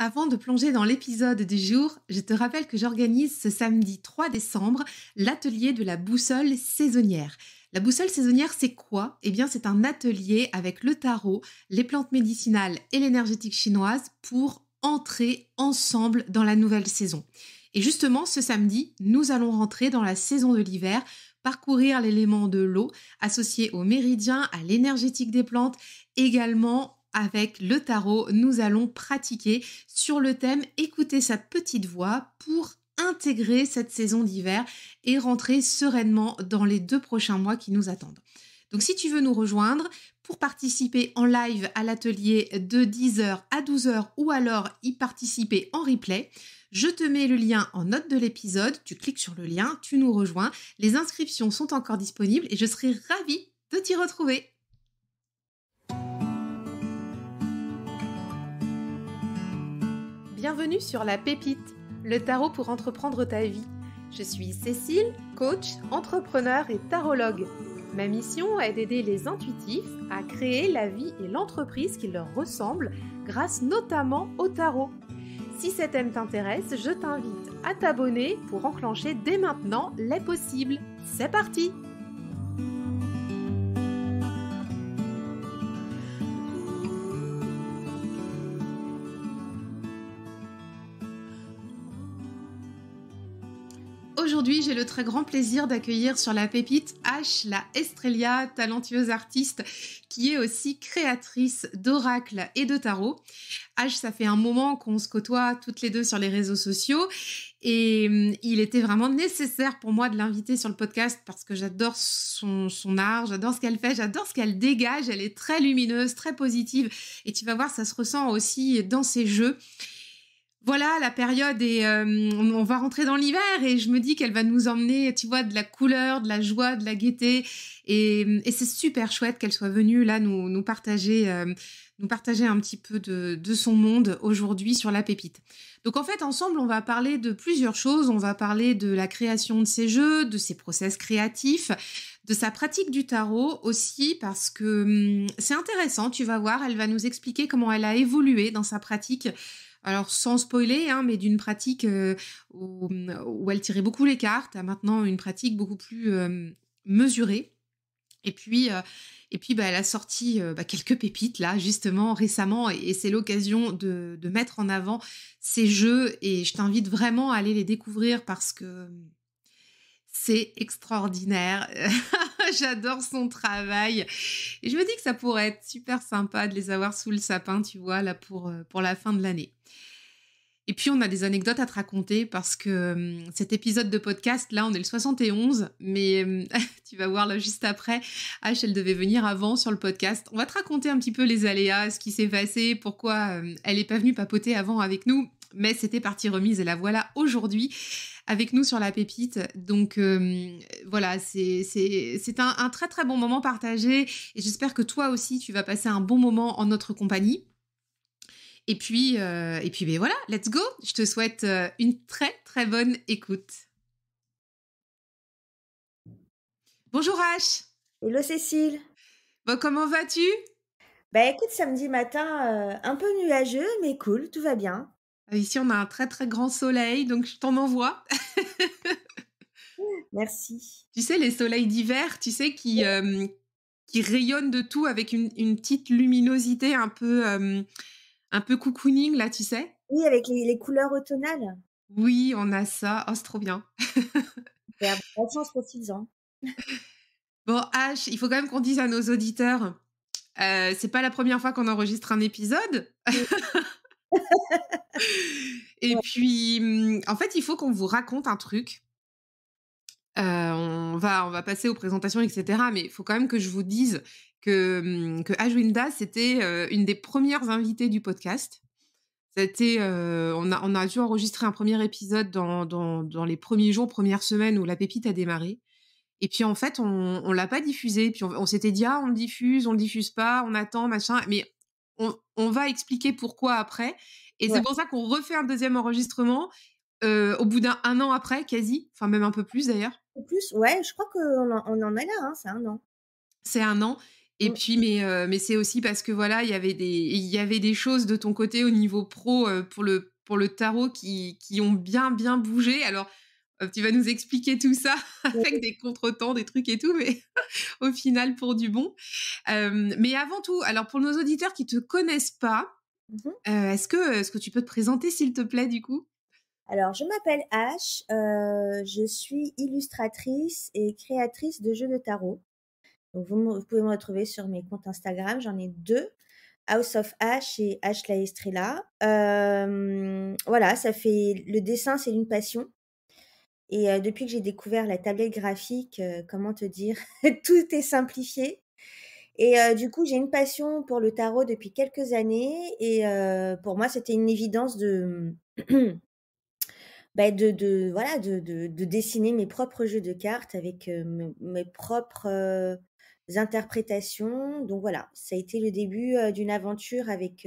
Avant de plonger dans l'épisode du jour, je te rappelle que j'organise ce samedi 3 décembre l'atelier de la boussole saisonnière. La boussole saisonnière, c'est quoi? Eh bien, c'est un atelier avec le tarot, les plantes médicinales et l'énergétique chinoise pour entrer ensemble dans la nouvelle saison. Et justement, ce samedi, nous allons rentrer dans la saison de l'hiver, parcourir l'élément de l'eau associé au méridien, à l'énergétique des plantes, également avec le tarot, nous allons pratiquer sur le thème écouter sa petite voix pour intégrer cette saison d'hiver et rentrer sereinement dans les 2 prochains mois qui nous attendent. Donc si tu veux nous rejoindre pour participer en live à l'atelier de 10h à 12h ou alors y participer en replay, je te mets le lien en note de l'épisode, tu cliques sur le lien, tu nous rejoins, les inscriptions sont encore disponibles et je serai ravie de t'y retrouver. Bienvenue sur La Pépite, le tarot pour entreprendre ta vie. Je suis Cécile, coach, entrepreneur et tarologue. Ma mission est d'aider les intuitifs à créer la vie et l'entreprise qui leur ressemblent grâce notamment au tarot. Si cet thème t'intéresse, je t'invite à t'abonner pour enclencher dès maintenant les possibles. C'est parti! Aujourd'hui, j'ai le très grand plaisir d'accueillir sur La Pépite H, la Estrella, talentueuse artiste qui est aussi créatrice d'oracles et de tarot. H, ça fait un moment qu'on se côtoie toutes les deux sur les réseaux sociaux et il était vraiment nécessaire pour moi de l'inviter sur le podcast parce que j'adore son art, j'adore ce qu'elle fait, j'adore ce qu'elle dégage. Elle est très lumineuse, très positive et tu vas voir, ça se ressent aussi dans ses jeux. Voilà, la période et on va rentrer dans l'hiver et je me dis qu'elle va nous emmener, tu vois, de la couleur, de la joie, de la gaieté et c'est super chouette qu'elle soit venue là nous partager un petit peu de son monde aujourd'hui sur La Pépite. Donc en fait, ensemble, on va parler de plusieurs choses. On va parler de la création de ses jeux, de ses process créatifs, de sa pratique du tarot aussi parce que c'est intéressant, tu vas voir, elle va nous expliquer comment elle a évolué dans sa pratique. Alors, sans spoiler, mais d'une pratique où elle tirait beaucoup les cartes à maintenant une pratique beaucoup plus mesurée. Et puis, elle a sorti quelques pépites, là, justement, récemment. Et c'est l'occasion de mettre en avant ces jeux. Et je t'invite vraiment à aller les découvrir parce que c'est extraordinaire. J'adore son travail. Et je me dis que ça pourrait être super sympa de les avoir sous le sapin, tu vois, là, pour la fin de l'année. Et puis, on a des anecdotes à te raconter parce que cet épisode de podcast, là, on est le 71, mais tu vas voir là juste après, H, elle devait venir avant sur le podcast. On va te raconter un petit peu les aléas, ce qui s'est passé, pourquoi elle n'est pas venue papoter avant avec nous, mais c'était partie remise et la voilà aujourd'hui avec nous sur La Pépite. Donc voilà, c'est un très très bon moment partagé et j'espère que toi aussi, tu vas passer un bon moment en notre compagnie. Et puis voilà, let's go. Je te souhaite une très très bonne écoute. Bonjour H. Hello Cécile. Bon, comment vas-tu? Écoute, samedi matin, un peu nuageux, mais cool, tout va bien. Ici, on a un très très grand soleil, donc je t'en envoie. Merci. Tu sais, les soleils d'hiver, tu sais, qui rayonnent de tout avec une petite luminosité un peu cocooning, là, tu sais? Oui, avec les couleurs automnales. Oui, on a ça. Oh, c'est trop bien. Superbe. Bonne chance, profites-en. Bon, H, il faut quand même qu'on dise à nos auditeurs, c'est pas la première fois qu'on enregistre un épisode. Et Ouais. puis, en fait, il faut qu'on vous raconte un truc. On va passer aux présentations, etc. Mais il faut quand même que je vous dise que Ashwinda, c'était une des premières invitées du podcast. C'était, on a dû enregistrer un premier épisode dans les premiers jours, premières semaines où La Pépite a démarré. Et puis en fait, on l'a pas diffusé. Puis on s'était dit on le diffuse pas, on attend, machin. Mais on va expliquer pourquoi après. Et Ouais. c'est pour ça qu'on refait un deuxième enregistrement au bout d'un an après, quasi, enfin même un peu plus d'ailleurs. En plus, ouais, je crois qu'on en est là, c'est 1 an. C'est 1 an. Et Mmh. puis mais c'est aussi parce que voilà, il y avait des choses de ton côté au niveau pro, pour le tarot qui ont bien bougé. Alors, tu vas nous expliquer tout ça avec des contretemps, des trucs et tout, mais au final pour du bon. Mais avant tout, alors pour nos auditeurs qui te connaissent pas, Mmh. est-ce que tu peux te présenter s'il te plaît du coup? Alors, je m'appelle H, je suis illustratrice et créatrice de jeux de tarot. Donc vous pouvez me retrouver sur mes comptes Instagram, j'en ai 2, House of H et H la Estrella. Voilà, ça fait le dessin, c'est une passion et depuis que j'ai découvert la tablette graphique, comment te dire? Tout est simplifié et du coup, j'ai une passion pour le tarot depuis quelques années et pour moi, c'était une évidence de bah, voilà, de dessiner mes propres jeux de cartes avec, mes propres, interprétations. Donc voilà, ça a été le début, d'une aventure avec,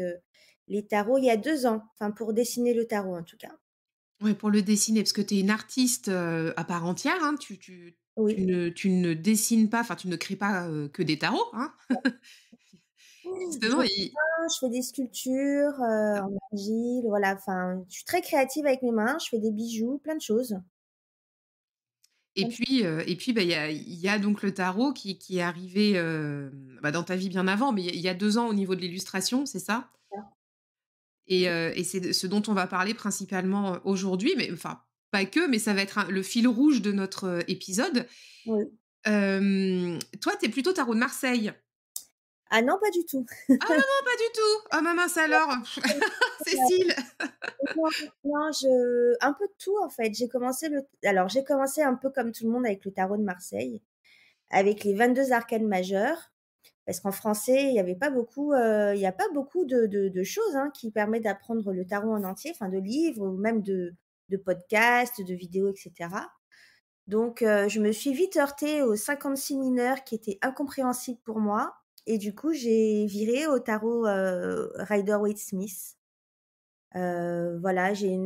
les tarots il y a 2 ans, enfin pour dessiner le tarot en tout cas. Ouais, pour le dessiner, parce que tu es une artiste, à part entière, hein. Oui. Tu ne dessines pas, enfin tu ne crées pas, que des tarots, hein. Je Justement, i peins, je fais des sculptures, en argile, voilà, enfin, je suis très créative avec mes mains, je fais des bijoux, plein de choses. Plein de choses. et puis, bah, il y a donc le tarot qui est arrivé, bah, dans ta vie bien avant, mais il y a 2 ans au niveau de l'illustration, c'est ça? Et c'est de ce dont on va parler principalement, aujourd'hui, mais enfin, pas que, mais ça va être le fil rouge de notre, épisode. Oui. Toi, tu es plutôt tarot de Marseille? Ah non, pas du tout. Ah non, non, pas du tout! Ah ma mince alors! Cécile! Non, non, je un peu de tout en fait. J'ai commencé un peu comme tout le monde avec le tarot de Marseille, avec les 22 arcanes majeures, parce qu'en français, il y a pas beaucoup de choses, hein, qui permettent d'apprendre le tarot en entier, enfin de livres ou même de podcasts, de vidéos et cetera. Donc je me suis vite heurtée aux 56 mineurs qui étaient incompréhensibles pour moi et du coup, j'ai viré au tarot, Rider-Waite-Smith. Voilà, j'ai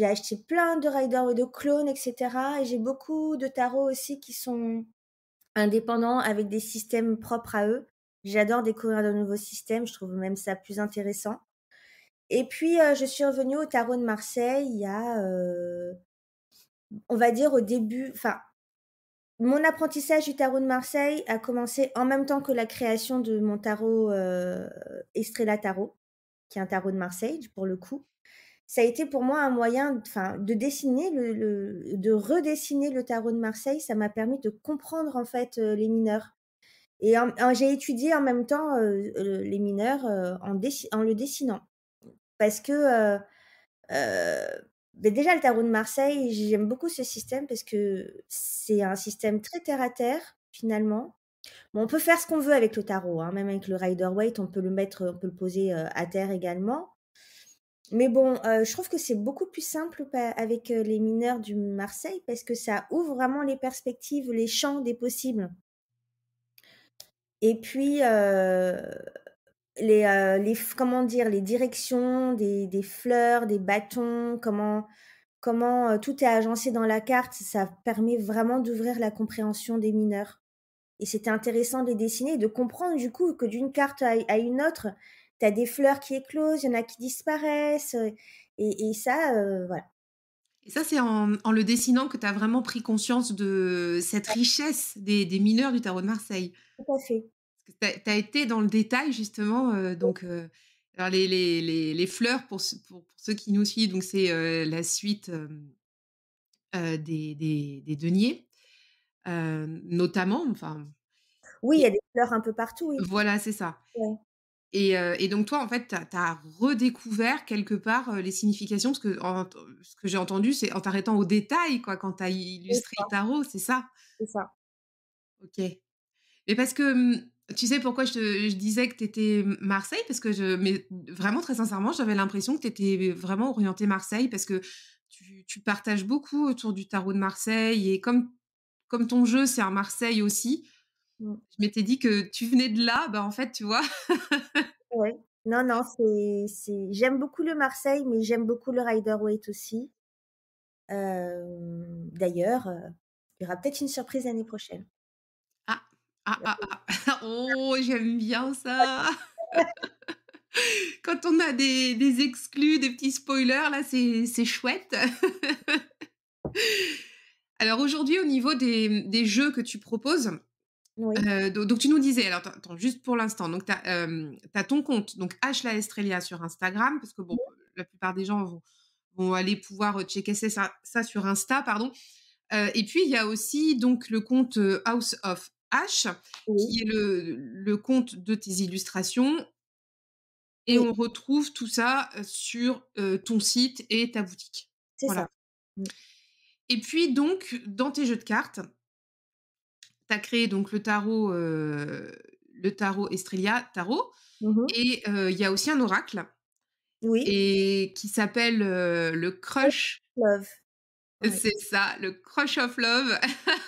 acheté plein de riders et de clones et cetera et j'ai beaucoup de tarots aussi qui sont indépendants avec des systèmes propres à eux. J'adore découvrir de nouveaux systèmes, je trouve même ça plus intéressant et puis, je suis revenue au tarot de Marseille il y a, on va dire au début enfin, mon apprentissage du tarot de Marseille a commencé en même temps que la création de mon tarot, Estrella Tarot, qui est un tarot de Marseille pour le coup. Ça a été pour moi un moyen, enfin, de dessiner de redessiner le tarot de Marseille. Ça m'a permis de comprendre, en fait, les mineurs et j'ai étudié en même temps, les mineurs, en le dessinant parce que, déjà le tarot de Marseille, j'aime beaucoup ce système parce que c'est un système très terre à terre, finalement. Bon, on peut faire ce qu'on veut avec le tarot, hein, même avec le Rider-Waite, on peut le poser, à terre également. Mais bon, je trouve que c'est beaucoup plus simple avec, les mineurs du Marseille parce que ça ouvre vraiment les perspectives, les champs des possibles et puis, les f comment dire? Les directions des fleurs, des bâtons, comment, tout est agencé dans la carte, ça permet vraiment d'ouvrir la compréhension des mineurs et c'était intéressant de les dessiner et de comprendre du coup que d'une carte à une autre, tu as des fleurs qui éclosent, il y en a qui disparaissent, et ça, voilà. Et ça, c'est en le dessinant que tu as vraiment pris conscience de cette richesse des mineurs du tarot de Marseille? Tout à fait. Parce que tu as été dans le détail justement, alors les fleurs pour ceux qui nous suivent, donc c'est, la suite, des deniers, notamment, enfin Oui, il y et a des fleurs un peu partout, oui. voilà, c'est ça. Ouais. Et donc toi, en fait, tu as redécouvert quelque part, les significations, parce que ce que j'ai entendu, c'est en t'arrêtant aux détails, quoi, quand tu as C'est illustré ça, le tarot, c'est ça? c'est ça. OK. Mais parce que, tu sais pourquoi je disais que tu étais Marseille? Parce que mais vraiment très sincèrement, j'avais l'impression que tu étais vraiment orientée Marseille parce que tu partages beaucoup autour du tarot de Marseille et comme ton jeu, c'est un Marseille aussi, Mmh. je m'étais dit que tu venais de là, bah, en fait, tu vois? Ouais. Non, non, j'aime beaucoup le Marseille, mais j'aime beaucoup le Rider-Waite aussi. D'ailleurs, il y aura peut-être une surprise l'année prochaine. Ah! Ah, ah, ah. Oh, j'aime bien ça. Quand on a des exclus, des petits spoilers, là, c'est chouette. Alors aujourd'hui, au niveau des jeux que tu proposes, Oui. donc tu nous disais, alors attends, juste pour l'instant, donc tu as ton compte, donc H la Estrella sur Instagram, parce que bon, la plupart des gens vont aller pouvoir, checker ça sur Insta, pardon. Et puis il y a aussi donc le compte, House of H, Oui, qui est le compte de tes illustrations et oui, on retrouve tout ça, sur, ton site et ta boutique. c'est ça. Voilà. Mmh. Et puis donc dans tes jeux de cartes, tu as créé donc le tarot Estrella Tarot Mmh. et il y a aussi un oracle Oui, et qui s'appelle, le Crush. Love. Oui. C'est ça, le Crush of Love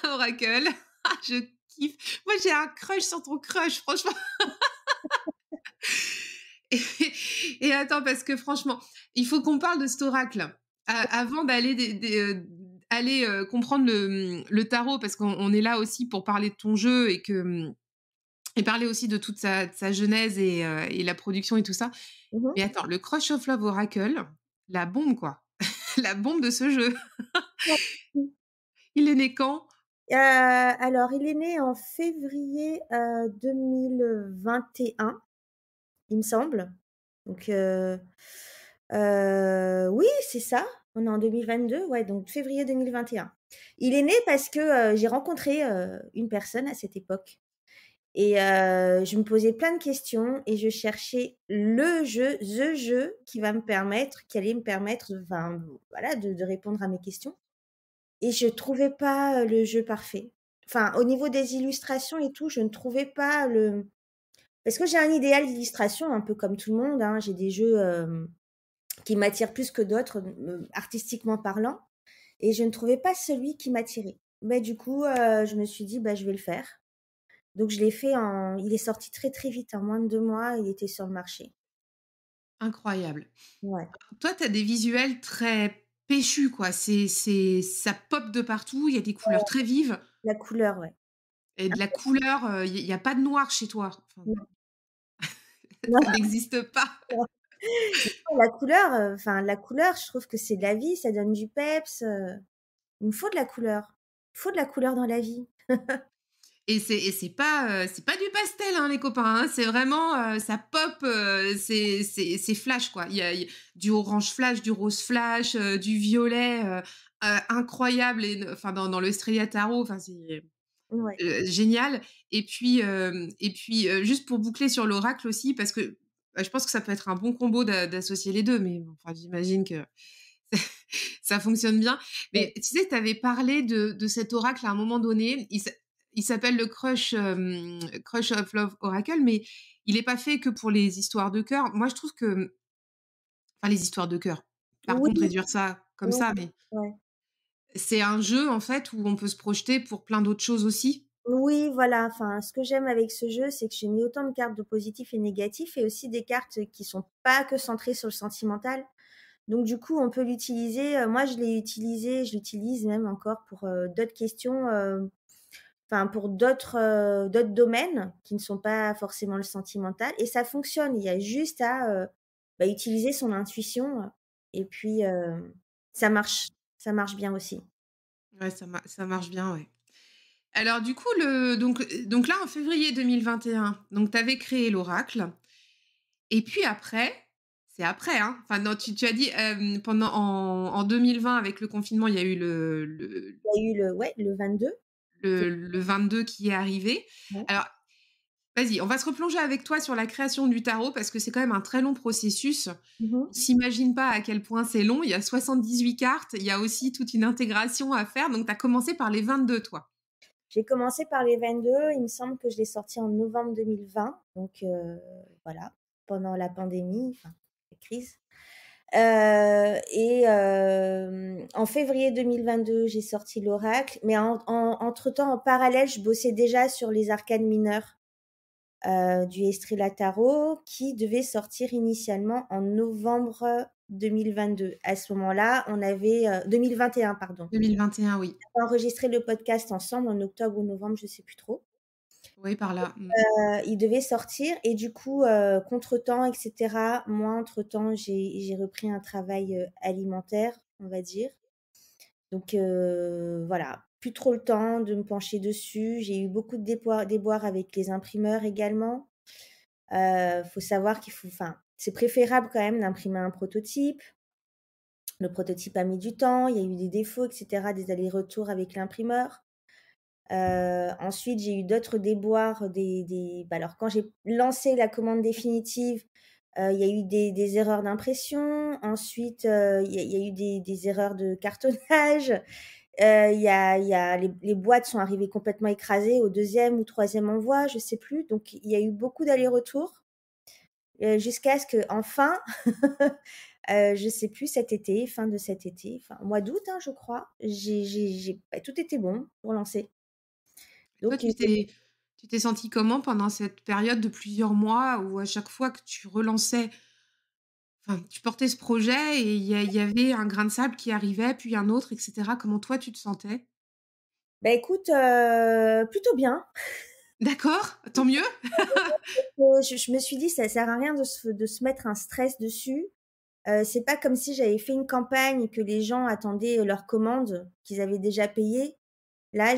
Oracle. Ah, je kiffe. Moi, j'ai un crush sur ton crush, franchement. Et et attends, parce que franchement, il faut qu'on parle de cet oracle. Avant d'aller aller, comprendre le tarot, parce qu'on est là aussi pour parler de ton jeu et parler aussi de toute sa genèse et la production et tout ça. Mmh. Mais attends, le Crush of Love Oracle, la bombe, quoi. La bombe de ce jeu. Il est né quand? Alors il est né en février, 2021, il me semble. Donc oui, c'est ça. On est en 2022, ouais, donc février 2021. Il est né parce que, j'ai rencontré, une personne à cette époque et je me posais plein de questions et je cherchais le jeu, the jeu qui allait me permettre, enfin, voilà, de répondre à mes questions et je trouvais pas, le jeu parfait. Enfin, au niveau des illustrations et tout, je ne trouvais pas le parce que j'ai un idéal d'illustration un peu comme tout le monde, hein. J'ai des jeux, qui m'attirent plus que d'autres, artistiquement parlant et je ne trouvais pas celui qui m'attirait. Mais du coup, je me suis dit: «Bah, je vais le faire». Donc je l'ai fait en il est sorti très, très vite, en moins de 2 mois, il était sur le marché. Incroyable. Ouais, Toi, tu as des visuels très péchus, quoi. Ça pop de partout, il y a des couleurs très vives la couleur, ouais. et de la couleur, il y a pas de noir chez toi. Enfin, Non, ça n'existe pas. non, la couleur, enfin la couleur, je trouve que c'est de la vie, ça donne du peps, il me faut de la couleur. Il faut de la couleur dans la vie. C'est pas du pastel, hein, les copains, hein. C'est vraiment, ça pop, c'est flash, quoi. Il y a du orange flash, du rose flash, du violet, incroyable enfin dans le Estrella Tarot, enfin c'est Ouais. génial. Juste pour boucler sur l'oracle aussi, parce que, je pense que ça peut être un bon combo d'associer les 2, mais bon, enfin, j'imagine que ça fonctionne bien. Ouais. Mais tu sais, tu avais parlé de cet oracle à un moment donné. Il s'appelle le Crush of Love Oracle, mais il est pas fait que pour les histoires de cœur. Moi, je trouve que enfin, les histoires de cœur, Oui, pardon de réduire ça comme oui, ça, mais ouais. c'est un jeu, en fait, où on peut se projeter pour plein d'autres choses aussi. Oui, voilà, enfin, ce que j'aime avec ce jeu, c'est que j'ai mis autant de cartes de positif et négatif et aussi des cartes qui sont pas que centrées sur le sentimental. Donc du coup, on peut l'utiliser, moi je l'ai utilisé, je l'utilise même encore pour, d'autres questions, enfin pour d'autres domaines qui ne sont pas forcément le sentimental et ça fonctionne. Il y a juste à, bah, utiliser son intuition, et puis, ça marche bien aussi. Ouais, ça marche bien, ouais. Alors du coup, donc là, en février 2021, donc tu avais créé l'oracle et puis après, c'est après, hein, enfin non, tu as dit, pendant en 2020 avec le confinement, il y a eu Il y a eu le ouais, le 22. le 22 qui est arrivé. Ouais. Alors, vas-y, on va se replonger avec toi sur la création du tarot parce que c'est quand même un très long processus. Mmh mh. On s'imagine pas à quel point c'est long. Il y a 78 cartes, il y a aussi toute une intégration à faire, donc tu as commencé par les 22, toi? J'ai commencé par les 22, il me semble que je l'ai sorti en novembre 2020, donc voilà, pendant la pandémie, enfin, la crise. Et en février 2022, j'ai sorti l'oracle, mais entre-temps, en parallèle, je bossais déjà sur les arcanes mineures, du Estrella Tarot qui devait sortir initialement en novembre 2022. À ce moment-là, on avait, 2021 pardon. 2021, oui. On a enregistré le podcast ensemble en octobre ou novembre, je sais plus trop. Oui, par là. Il devait sortir et du coup, contretemps et cetera, moi, entre-temps, j'ai repris un travail, alimentaire, on va dire. Donc voilà, plus trop le temps de me pencher dessus. J'ai eu beaucoup de déboires avec les imprimeurs également. Faut savoir qu'il faut enfin, c'est préférable quand même d'imprimer un prototype. Le prototype a mis du temps, il y a eu des défauts et cetera, des allers-retours avec l'imprimeur. Ensuite, j'ai eu d'autres déboires, bah, alors quand j'ai lancé la commande définitive, il y a eu des erreurs d'impression. Ensuite, il y a eu des erreurs de cartonnage. Il y a les boîtes sont arrivées complètement écrasées au deuxième ou troisième envoi, je sais plus. Donc il y a eu beaucoup d'allers-retours, jusqu'à ce qu'enfin, je sais plus, cet été, fin de cet été, enfin mois d'août, hein, je crois, bah, tout était bon pour lancer. Toi, Donc tu t'es sentie comment pendant cette période de plusieurs mois où à chaque fois que tu relançais enfin, tu portais ce projet et il y avait un grain de sable qui arrivait, puis un autre et cetera. Comment toi tu te sentais? bah, écoute, plutôt bien. D'accord, tant mieux. Je me suis dit: «Ça sert à rien de se mettre un stress dessus». C'est pas comme si j'avais fait une campagne et que les gens attendaient leurs commandes qu'ils avaient déjà payées. Là,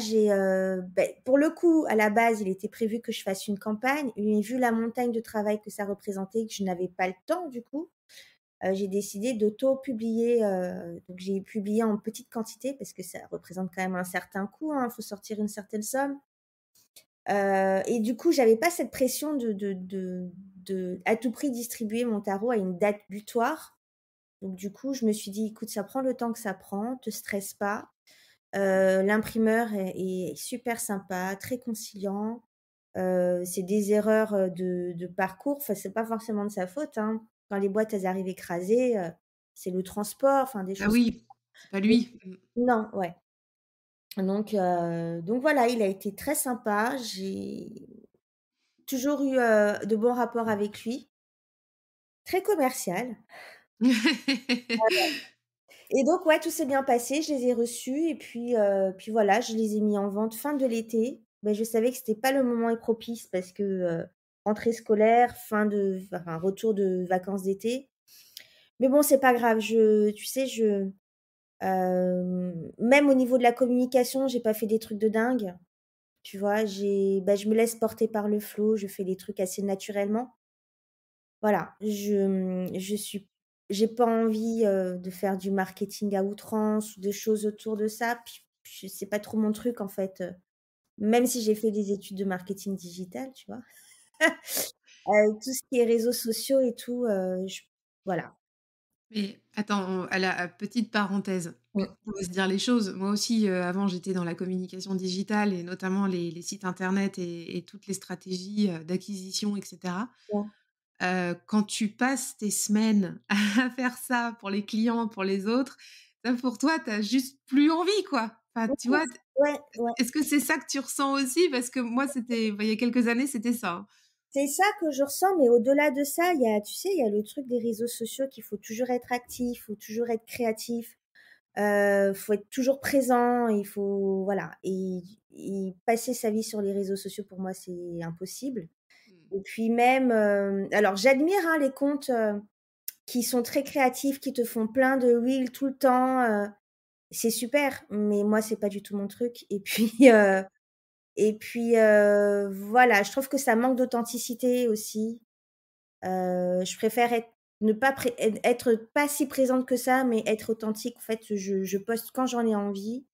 pour le coup, à la base, il était prévu que je fasse une campagne, mais vu la montagne de travail que ça représentait, que je n'avais pas le temps du coup, j'ai décidé d'auto-publier, donc j'ai publié en petite quantité parce que ça représente quand même un certain coût, hein, faut sortir une certaine somme. Et du coup, j'avais pas cette pression de à tout prix distribuer mon tarot à une date butoir. Donc du coup, je me suis dit: «Écoute, ça prend le temps que ça prend, te stresse pas». L'imprimeur est super sympa, très conciliant. C'est des erreurs, de parcours, enfin, c'est pas forcément de sa faute, hein. Quand les boîtes, elles arrivent écrasées, c'est le transport, enfin des Bah choses oui, c'est pas lui. non, ouais. Donc voilà, il a été très sympa. J'ai toujours eu, de bons rapports avec lui. Très commercial. Et donc ouais, tout s'est bien passé, je les ai reçus et puis voilà, je les ai mis en vente fin de l'été. Mais je savais que c'était pas le moment propice parce que, rentrée scolaire, enfin retour de vacances d'été. Mais bon, c'est pas grave, tu sais, même au niveau de la communication, j'ai pas fait des trucs de dingue, tu vois? Je me laisse porter par le flow, je fais les trucs assez naturellement. Voilà, j'ai pas envie, de faire du marketing à outrance ou de choses autour de ça. Puis c'est pas trop mon truc en fait, même si j'ai fait des études de marketing digital, tu vois? Tout ce qui est réseaux sociaux et tout, je voilà. Mais attends, à la petite parenthèse, Mmh. on va se dire les choses. Moi aussi, avant, j'étais dans la communication digitale et notamment les sites internet et toutes les stratégies, d'acquisition et cetera. Ouais. Quand tu passes tes semaines à faire ça pour les clients, pour les autres, ça pour toi, tu as juste plus envie, quoi. Enfin, tu vois? Ouais, ouais. Est-ce que c'est ça que tu ressens aussi? Parce que moi, c'était bah, il y a quelques années, c'était ça, hein. C'est ça que je ressens, mais au-delà de ça, il y a tu sais, il y a le truc des réseaux sociaux qu'il faut toujours être actif, faut toujours être créatif. Faut être toujours présent, il faut voilà et passer sa vie sur les réseaux sociaux pour moi, c'est impossible Mmh. et puis même, alors j'admire, hein, les comptes, qui sont très créatifs, qui te font plein de reels tout le temps, c'est super, mais moi, c'est pas du tout mon truc voilà, je trouve que ça manque d'authenticité aussi. Je préfère ne pas être pas si présente que ça, mais être authentique. En fait, je poste quand j'en ai envie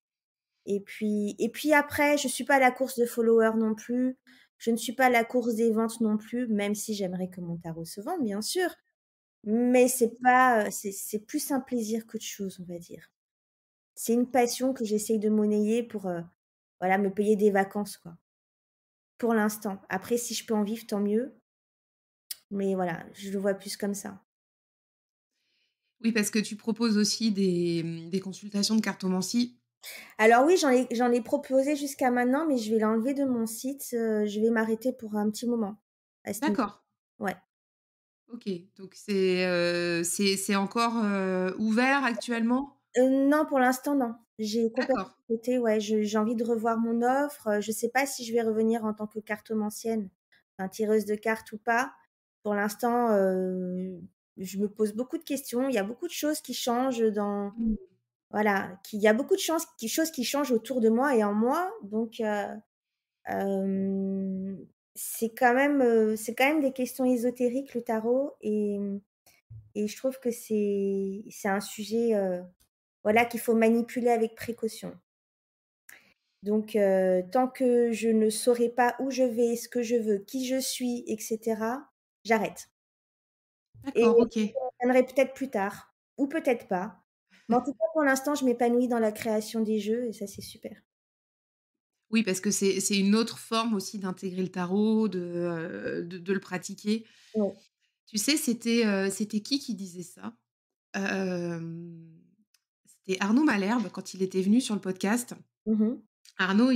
et puis après, je suis pas à la course de followers non plus. Je ne suis pas à la course des ventes non plus, même si j'aimerais que mon tarot se vende, bien sûr. Mais c'est pas, c'est plus un plaisir qu'autre chose, on va dire. C'est une passion que j'essaye de monnayer pour, voilà, me payer des vacances, quoi, pour l'instant. Après, si je peux en vivre, tant mieux, mais voilà, je le vois plus comme ça. Oui, parce que tu proposes aussi des consultations de cartomancie. Alors oui, j'en ai proposé jusqu'à maintenant, mais je vais l'enlever de mon site, je vais m'arrêter pour un petit moment à ce niveau. D'accord, Ouais. OK. Donc c'est encore, ouvert actuellement? Non, pour l'instant, non. J'ai complètement D'accord, arrêté, ouais, je j'ai envie de revoir mon offre, je sais pas si je vais revenir en tant que cartomancienne, enfin tireuse de cartes ou pas. Pour l'instant, je me pose beaucoup de questions. Il y a beaucoup de choses qui changent dans mmh, voilà, qu'il y a beaucoup de choses qui changent autour de moi et en moi, donc hem, c'est quand même des questions ésotériques, le tarot et je trouve que c'est un sujet, voilà, qu'il faut manipuler avec précaution. Donc tant que je ne saurai pas où je vais, ce que je veux, qui je suis et cetera, j'arrête et d'accord, OK. je reprendrai peut-être plus tard ou peut-être pas. Mais en tout cas, pour l'instant, je m'épanouis dans la création des jeux et ça, c'est super. Oui, parce que c'est une autre forme aussi d'intégrer le tarot, de le pratiquer. Ouais. Tu sais, c'était qui disait ça? Hem, C'était Arnaud Malherbe quand il était venu sur le podcast. Mmh mh. Arnaud,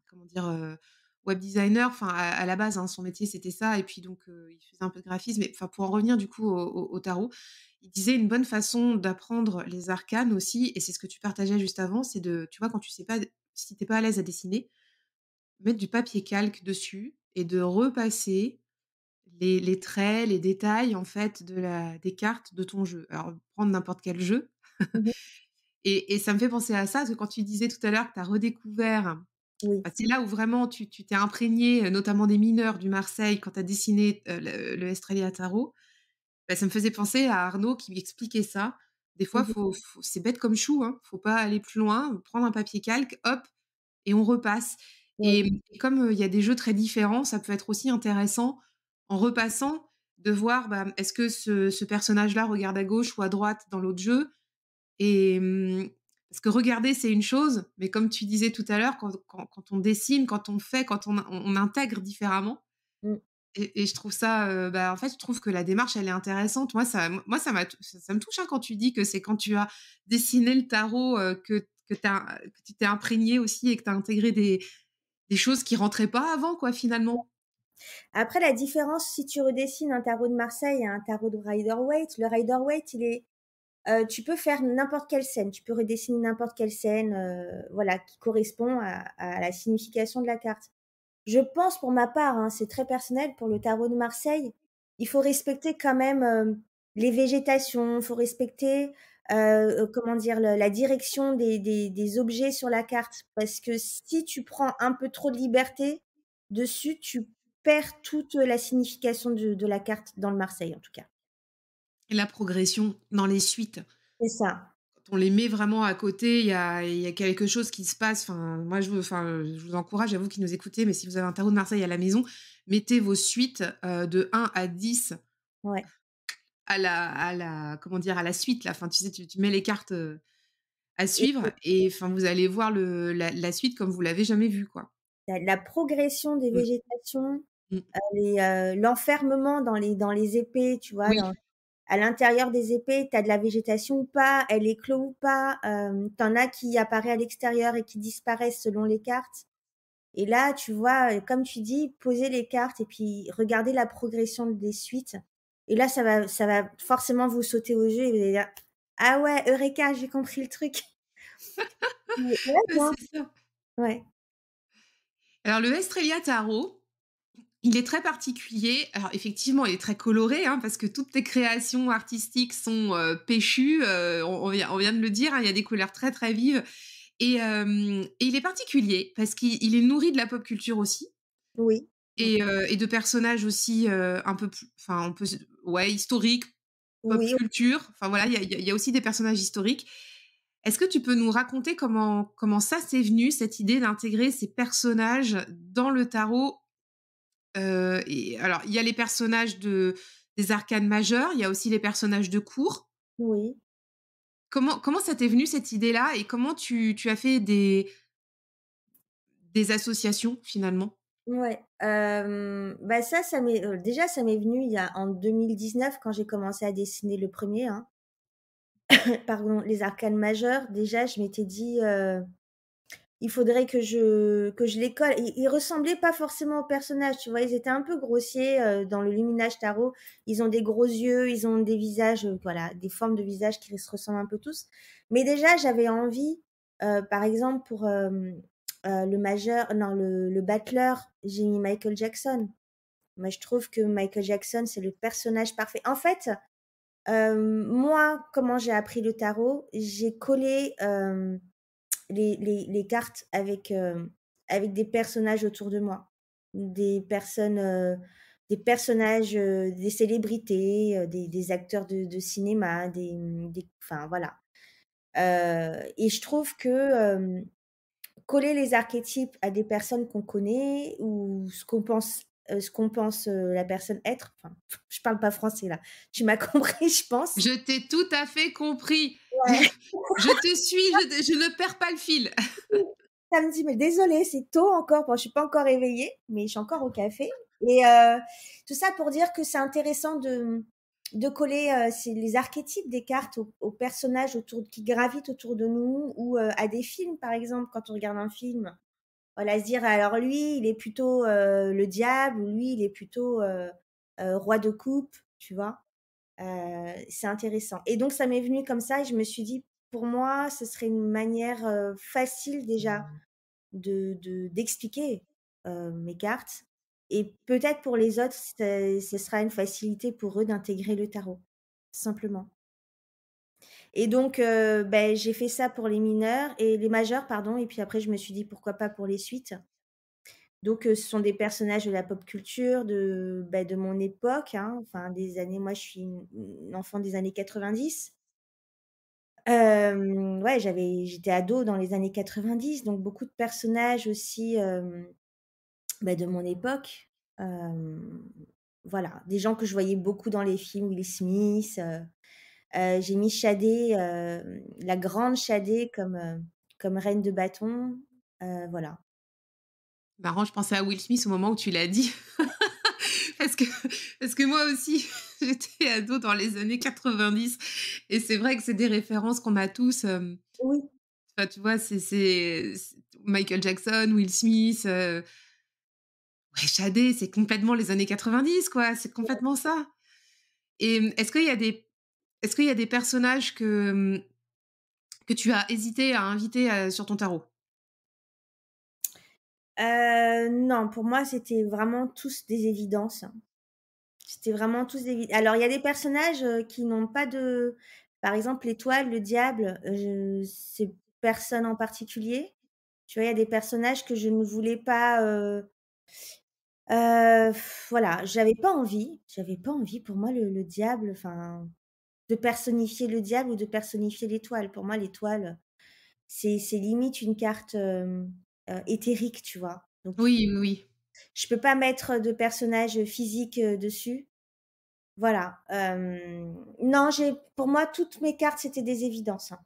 comment dire? Web designer, enfin à la base, hein, son métier c'était ça et puis donc il faisait un peu de graphisme mais enfin pour en revenir du coup au tarot, il disait une bonne façon d'apprendre les arcanes aussi et c'est ce que tu partageais juste avant, c'est de tu vois quand tu sais pas si tu es pas à l'aise à dessiner, mettre du papier calque dessus et de repasser les traits, les détails en fait des cartes de ton jeu. Alors prendre n'importe quel jeu Mmh. et ça me fait penser à ça, parce que quand tu disais tout à l'heure que tu as redécouvert, Oui. bah, c'est là où vraiment tu t'es imprégné, notamment des mineurs du Marseille quand tu as dessiné, le Estrella Tarot. Bah, ça me faisait penser à Arnaud qui m'expliquait ça. Des fois, Mmh. faut c'est bête comme chou, hein, faut pas aller plus loin, prendre un papier calque, hop et on repasse Oui. et comme, il y a des jeux très différents, ça peut être aussi intéressant, en repassant, de voir, bah, est-ce que ce personnage-là regarde à gauche ou à droite dans l'autre jeu? Et parce que regarder, c'est une chose, mais comme tu disais tout à l'heure, quand on dessine, quand on fait, quand on intègre différemment Mmh. et je trouve ça, bah, en fait, je trouve que la démarche, elle est intéressante. Moi, ça me touche, hein, quand tu dis que c'est quand tu as dessiné le tarot, que tu t'es imprégné aussi et que tu as intégré des choses qui rentraient pas avant, quoi, finalement. Après la différence, si tu redessines un tarot de Marseille et un tarot de Rider-Waite, le Rider-Waite, il est tu peux faire n'importe quelle scène, tu peux redessiner n'importe quelle scène, voilà, qui correspond à la signification de la carte. Je pense pour ma part, hein, c'est très personnel, pour le tarot de Marseille, il faut respecter quand même, les végétations, il faut respecter, comment dire? Le la direction des objets sur la carte. Parce que si tu prends un peu trop de liberté dessus, tu perds toute la signification de la carte dans le Marseille, en tout cas. Et la progression dans les suites. C'est ça. Quand on les met vraiment à côté, il y a quelque chose qui se passe. Enfin, moi, je vous encourage, à vous qui nous écoutez, mais si vous avez un tarot de Marseille à la maison, mettez vos suites, de 1 à 10 Ouais. comment dire? À la suite là. Enfin, tu sais, tu mets les cartes, à Et suivre et enfin, vous allez voir la suite comme vous l'avez jamais vue, quoi. la progression des Mmh, végétations, mmh. l'enfermement dans les épées, tu vois? Oui. Dans à l'intérieur des épées, tu as de la végétation ou pas, elle est clos ou pas, tu en as qui apparaît à l'extérieur et qui disparaissent selon les cartes et là, tu vois, comme tu dis, poser les cartes et puis regarder la progression des suites et là, ça va forcément vous sauter aux yeux et vous allez dire: «Ah ouais, eureka, j'ai compris le truc». Ouais, non, C'est ça. ouais, Alors le Estrella Tarot, il est très particulier. Alors effectivement, il est très coloré, hein, parce que toutes tes créations artistiques sont, péchues, on vient de le dire, hein, il y a des couleurs très, très vives et il est particulier parce qu'il est nourri de la pop culture aussi oui, mmh, et de personnages aussi, un peu plus enfin on peut se ouais, historiques, pop oui. culture, enfin voilà, il y a aussi des personnages historiques. Est-ce que tu peux nous raconter comment ça s'est venu, cette idée d'intégrer ces personnages dans le tarot? Et alors, il y a les personnages des arcanes majeures, il y a aussi les personnages de cour. Oui, Comment ça t'est venu cette idée-là et comment tu as fait des associations finalement? ouais, bah, ça m'est déjà ça m'est venu il y a en 2019 quand j'ai commencé à dessiner le premier hein, pardon, les arcanes majeures. Déjà, je m'étais dit, il faudrait que je les colle. Ils ressemblaient pas forcément aux personnages, tu vois. Ils étaient un peu grossiers dans le Luminage Tarot. Ils ont des gros yeux, ils ont des visages, voilà, des formes de visages qui se ressemblent un peu tous. Mais déjà, j'avais envie, par exemple, pour le majeur, non, le battleur, j'ai mis Michael Jackson. Moi, je trouve que Michael Jackson, c'est le personnage parfait. En fait, moi, comment j'ai appris le tarot, j'ai collé les cartes avec des personnages autour de moi. Des personnes, des personnages, des célébrités, des acteurs de cinéma, enfin voilà. Et je trouve que coller les archétypes à des personnes qu'on connaît ou ce qu'on pense la personne être. Enfin, je parle pas français là. Tu m'as compris, je pense. Je t'ai tout à fait compris. Ouais. Je te suis, je ne perds pas le fil. Samedi, mais désolée, c'est tôt encore. Bon, je suis pas encore réveillée, mais je suis encore au café. Et tout ça pour dire que c'est intéressant de coller les archétypes des cartes aux personnages qui gravitent autour de nous ou à des films, par exemple, quand on regarde un film. Voilà, se dire, alors lui, il est plutôt le diable, ou lui, il est plutôt roi de coupe, tu vois. C'est intéressant. Et donc, ça m'est venu comme ça et je me suis dit, pour moi, ce serait une manière facile déjà d'expliquer mes cartes. Et peut-être pour les autres, ce sera une facilité pour eux d'intégrer le tarot, simplement. Et donc, ben, j'ai fait ça pour les mineurs et les majeurs, pardon. Et puis après, je me suis dit pourquoi pas pour les suites. Donc, ce sont des personnages de la pop culture, de mon époque, hein, enfin des années. Moi, je suis une enfant des années 90. Ouais, j'étais ado dans les années 90, donc beaucoup de personnages aussi. De mon époque. Hem, voilà, des gens que je voyais beaucoup dans les films, Will Smith, j'ai mis Shadé, la grande Shadé comme reine de bâton, voilà. Marrant, je pensais à Will Smith au moment où tu l'as dit. Parce que parce que moi aussi, j'étais ado dans les années 90 et c'est vrai que c'est des références qu'on a tous, Oui, enfin, tu vois, c'est Michael Jackson, Will Smith, ouais, Shadé, c'est complètement les années 90, quoi, c'est complètement ça. Et est-ce qu'il y a des personnages que tu as hésité à inviter, sur ton tarot? non, pour moi, c'était vraiment tous des évidences. C'était vraiment tous des alors il y a des personnages, qui n'ont pas de par exemple l'étoile, le diable, c'est personne en particulier. Tu vois, il y a des personnages que je ne voulais pas, voilà, j'avais pas envie pour moi le diable, enfin, de personnifier le diable ou de personnifier l'étoile. Pour moi, l'étoile, c'est limite une carte, éthérique, tu vois? Donc Oui, oui, oui. je peux pas mettre de personnage physique, dessus. Voilà, non, j'ai pour moi, toutes mes cartes, c'était des évidences, hein.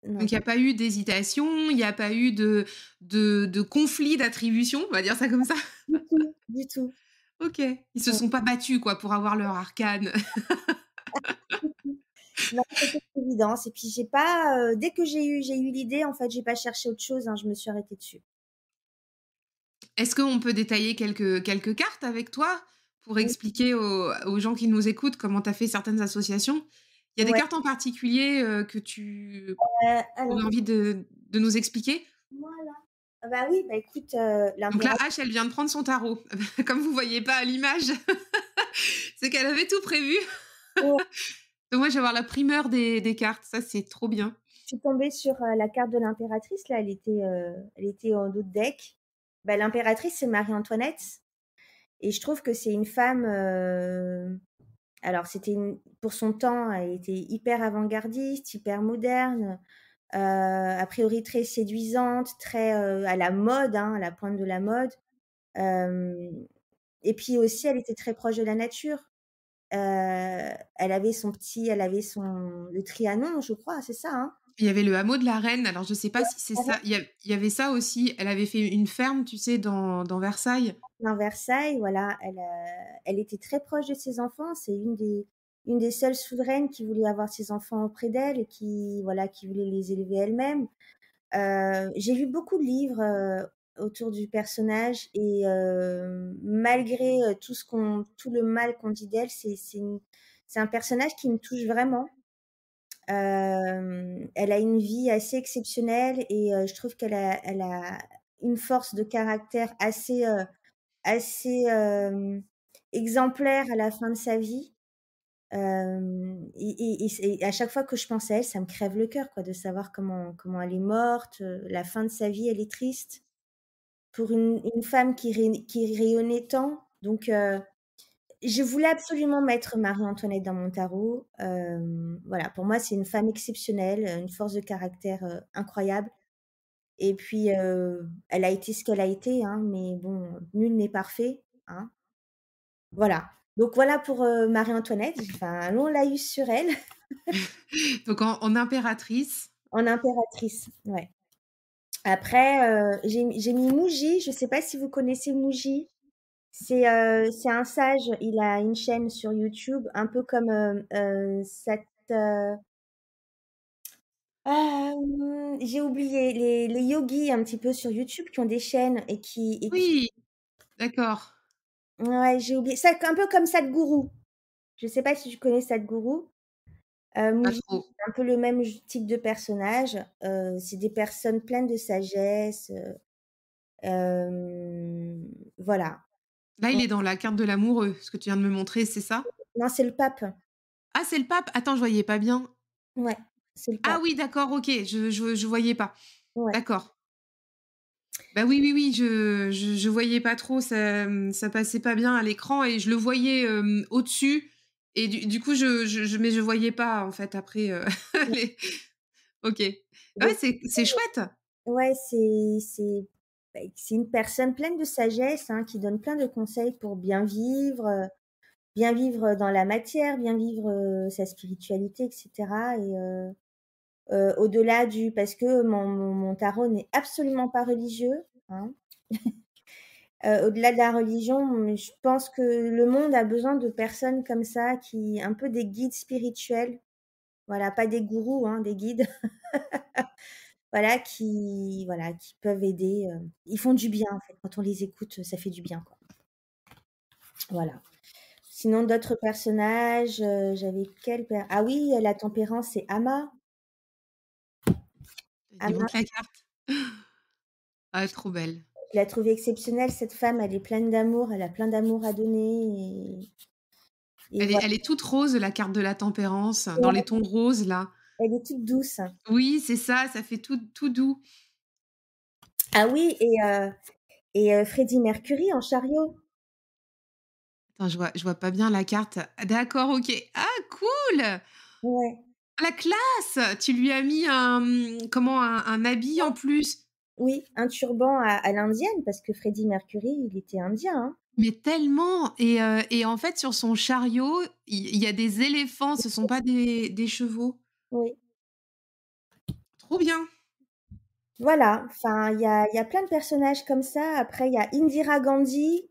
Donc Non, il y a pas eu d'hésitation, il y a pas eu de conflit d'attribution, on va dire ça comme ça? du tout, du tout. OK. Ils se Non, sont pas battus quoi pour avoir leur arcane. du tout. Non, c'était une évidence et puis j'ai pas, dès que j'ai eu l'idée, en fait, j'ai pas cherché autre chose, hein, je me suis arrêtée dessus. Est-ce qu'on peut détailler quelques cartes avec toi pour Oui, expliquer aux gens qui nous écoutent comment tu as fait certaines associations? Il y a des ouais, cartes en particulier, que tu aurais alors envie de nous expliquer? voilà. Ah bah, oui, bah, écoute, Donc là, l'impératrice. H, elle vient de prendre son tarot. Comme vous voyez pas à l'image, c'est qu'elle avait tout prévu. Donc moi, je vais avoir la primeur des cartes. Ça, c'est trop bien. Je suis tombée sur, la carte de l'impératrice là, elle était en dos de deck. Bah, l'impératrice, c'est Marie-Antoinette et je trouve que c'est une femme, alors c'était une pour son temps, elle était hyper avant-gardiste, hyper moderne, a priori très séduisante, très, à la mode, hein, à la pointe de la mode. Hem Et puis aussi, elle était très proche de la nature. Elle avait le Trianon, je crois, c'est ça, hein? Il y avait le hameau de la Reine. Alors, je sais pas si c'est ça. Il y avait ça aussi. Elle avait fait une ferme, tu sais, dans Versailles. Dans Versailles, voilà, elle était très proche de ses enfants. C'est une des seules souveraines qui voulait avoir ses enfants auprès d'elle et qui, voilà, qui voulait les élever elle-même. J'ai lu beaucoup de livres, autour du personnage et malgré, tout le mal qu'on dit d'elle, c'est un personnage qui me touche vraiment. Elle a une vie assez exceptionnelle et je trouve elle a une force de caractère assez exemplaire à la fin de sa vie. Et à chaque fois que je pense à elle, ça me crève le cœur, quoi, de savoir comment elle est morte, la fin de sa vie, elle est triste pour une femme qui rayonnait tant. Donc je voulais absolument mettre Marie-Antoinette dans mon tarot. Voilà, pour moi, c'est une femme exceptionnelle, une force de caractère, incroyable et puis, elle a été ce qu'elle a été, hein, mais bon, nul n'est parfait, hein. Voilà. Donc voilà pour, Marie-Antoinette. J'ai fait un long laïus sur elle. Donc en impératrice. En impératrice, ouais. Après, j'ai mis Mouji, je sais pas si vous connaissez Mouji? C'est un sage, il a une chaîne sur YouTube, un peu comme, j'ai oublié, les yogis un petit peu sur YouTube qui ont des chaînes et qui Oui, d'accord. ouais, j'ai oublié. C'est un peu comme Sadhguru. Je sais pas si tu connais Sadhguru? Pas Mouji, trop. c'est un peu le même type de personnage. C'est des personnes pleines de sagesse, voilà. Là, il est dans la carte de l'amoureux, ce que tu viens de me montrer, c'est ça? Non, c'est le pape. Ah, c'est le pape? Attends, je voyais pas bien. Ouais, c'est le Ah pape. oui, d'accord, OK, je voyais pas. Ouais. D'accord. Bah, oui, oui, oui, je voyais pas trop, ça, ça passait pas bien à l'écran et je le voyais, au-dessus et du coup, mais je voyais pas, en fait, après, les OK. Ouais, Donc c'est chouette. ouais, c'est une personne pleine de sagesse, hein, qui donne plein de conseils pour bien vivre dans la matière, bien vivre, sa spiritualité et cetera et au-delà du parce que mon tarot n'est absolument pas religieux, hein. Au-delà de la religion, je pense que le monde a besoin de personnes comme ça qui un peu des guides spirituels. Voilà, pas des gourous, hein, des guides, voilà, qui peuvent aider, ils font du bien, en fait. Quand on les écoute, ça fait du bien, quoi. Voilà. Sinon d'autres personnages, j'avais ah oui, la tempérance, c'est Ama. Il Ama, montre la carte. Ah, trop belle. je la trouvée exceptionnelle cette femme, elle est pleine d'amour, elle a plein d'amour à donner et voilà. Elle est toute rose, la carte de la tempérance, dans les Ouais, tons roses, là. elle est toute douce. Oui, c'est ça fait tout doux. Ah oui Freddie Mercury en chariot. Attends, je vois pas bien la carte. Ah d'accord, OK. Ah cool! Ouais, La classe! Tu lui as mis un, comment? Un habit en plus. oui, un turban à l'indienne parce que Freddie Mercury, il était indien, hein. Mais tellement et en fait, sur son chariot, il y a des éléphants, ce sont pas des chevaux. Oui. Trop bien! Voilà, enfin, il y a plein de personnages comme ça. Après, il y a Indira Gandhi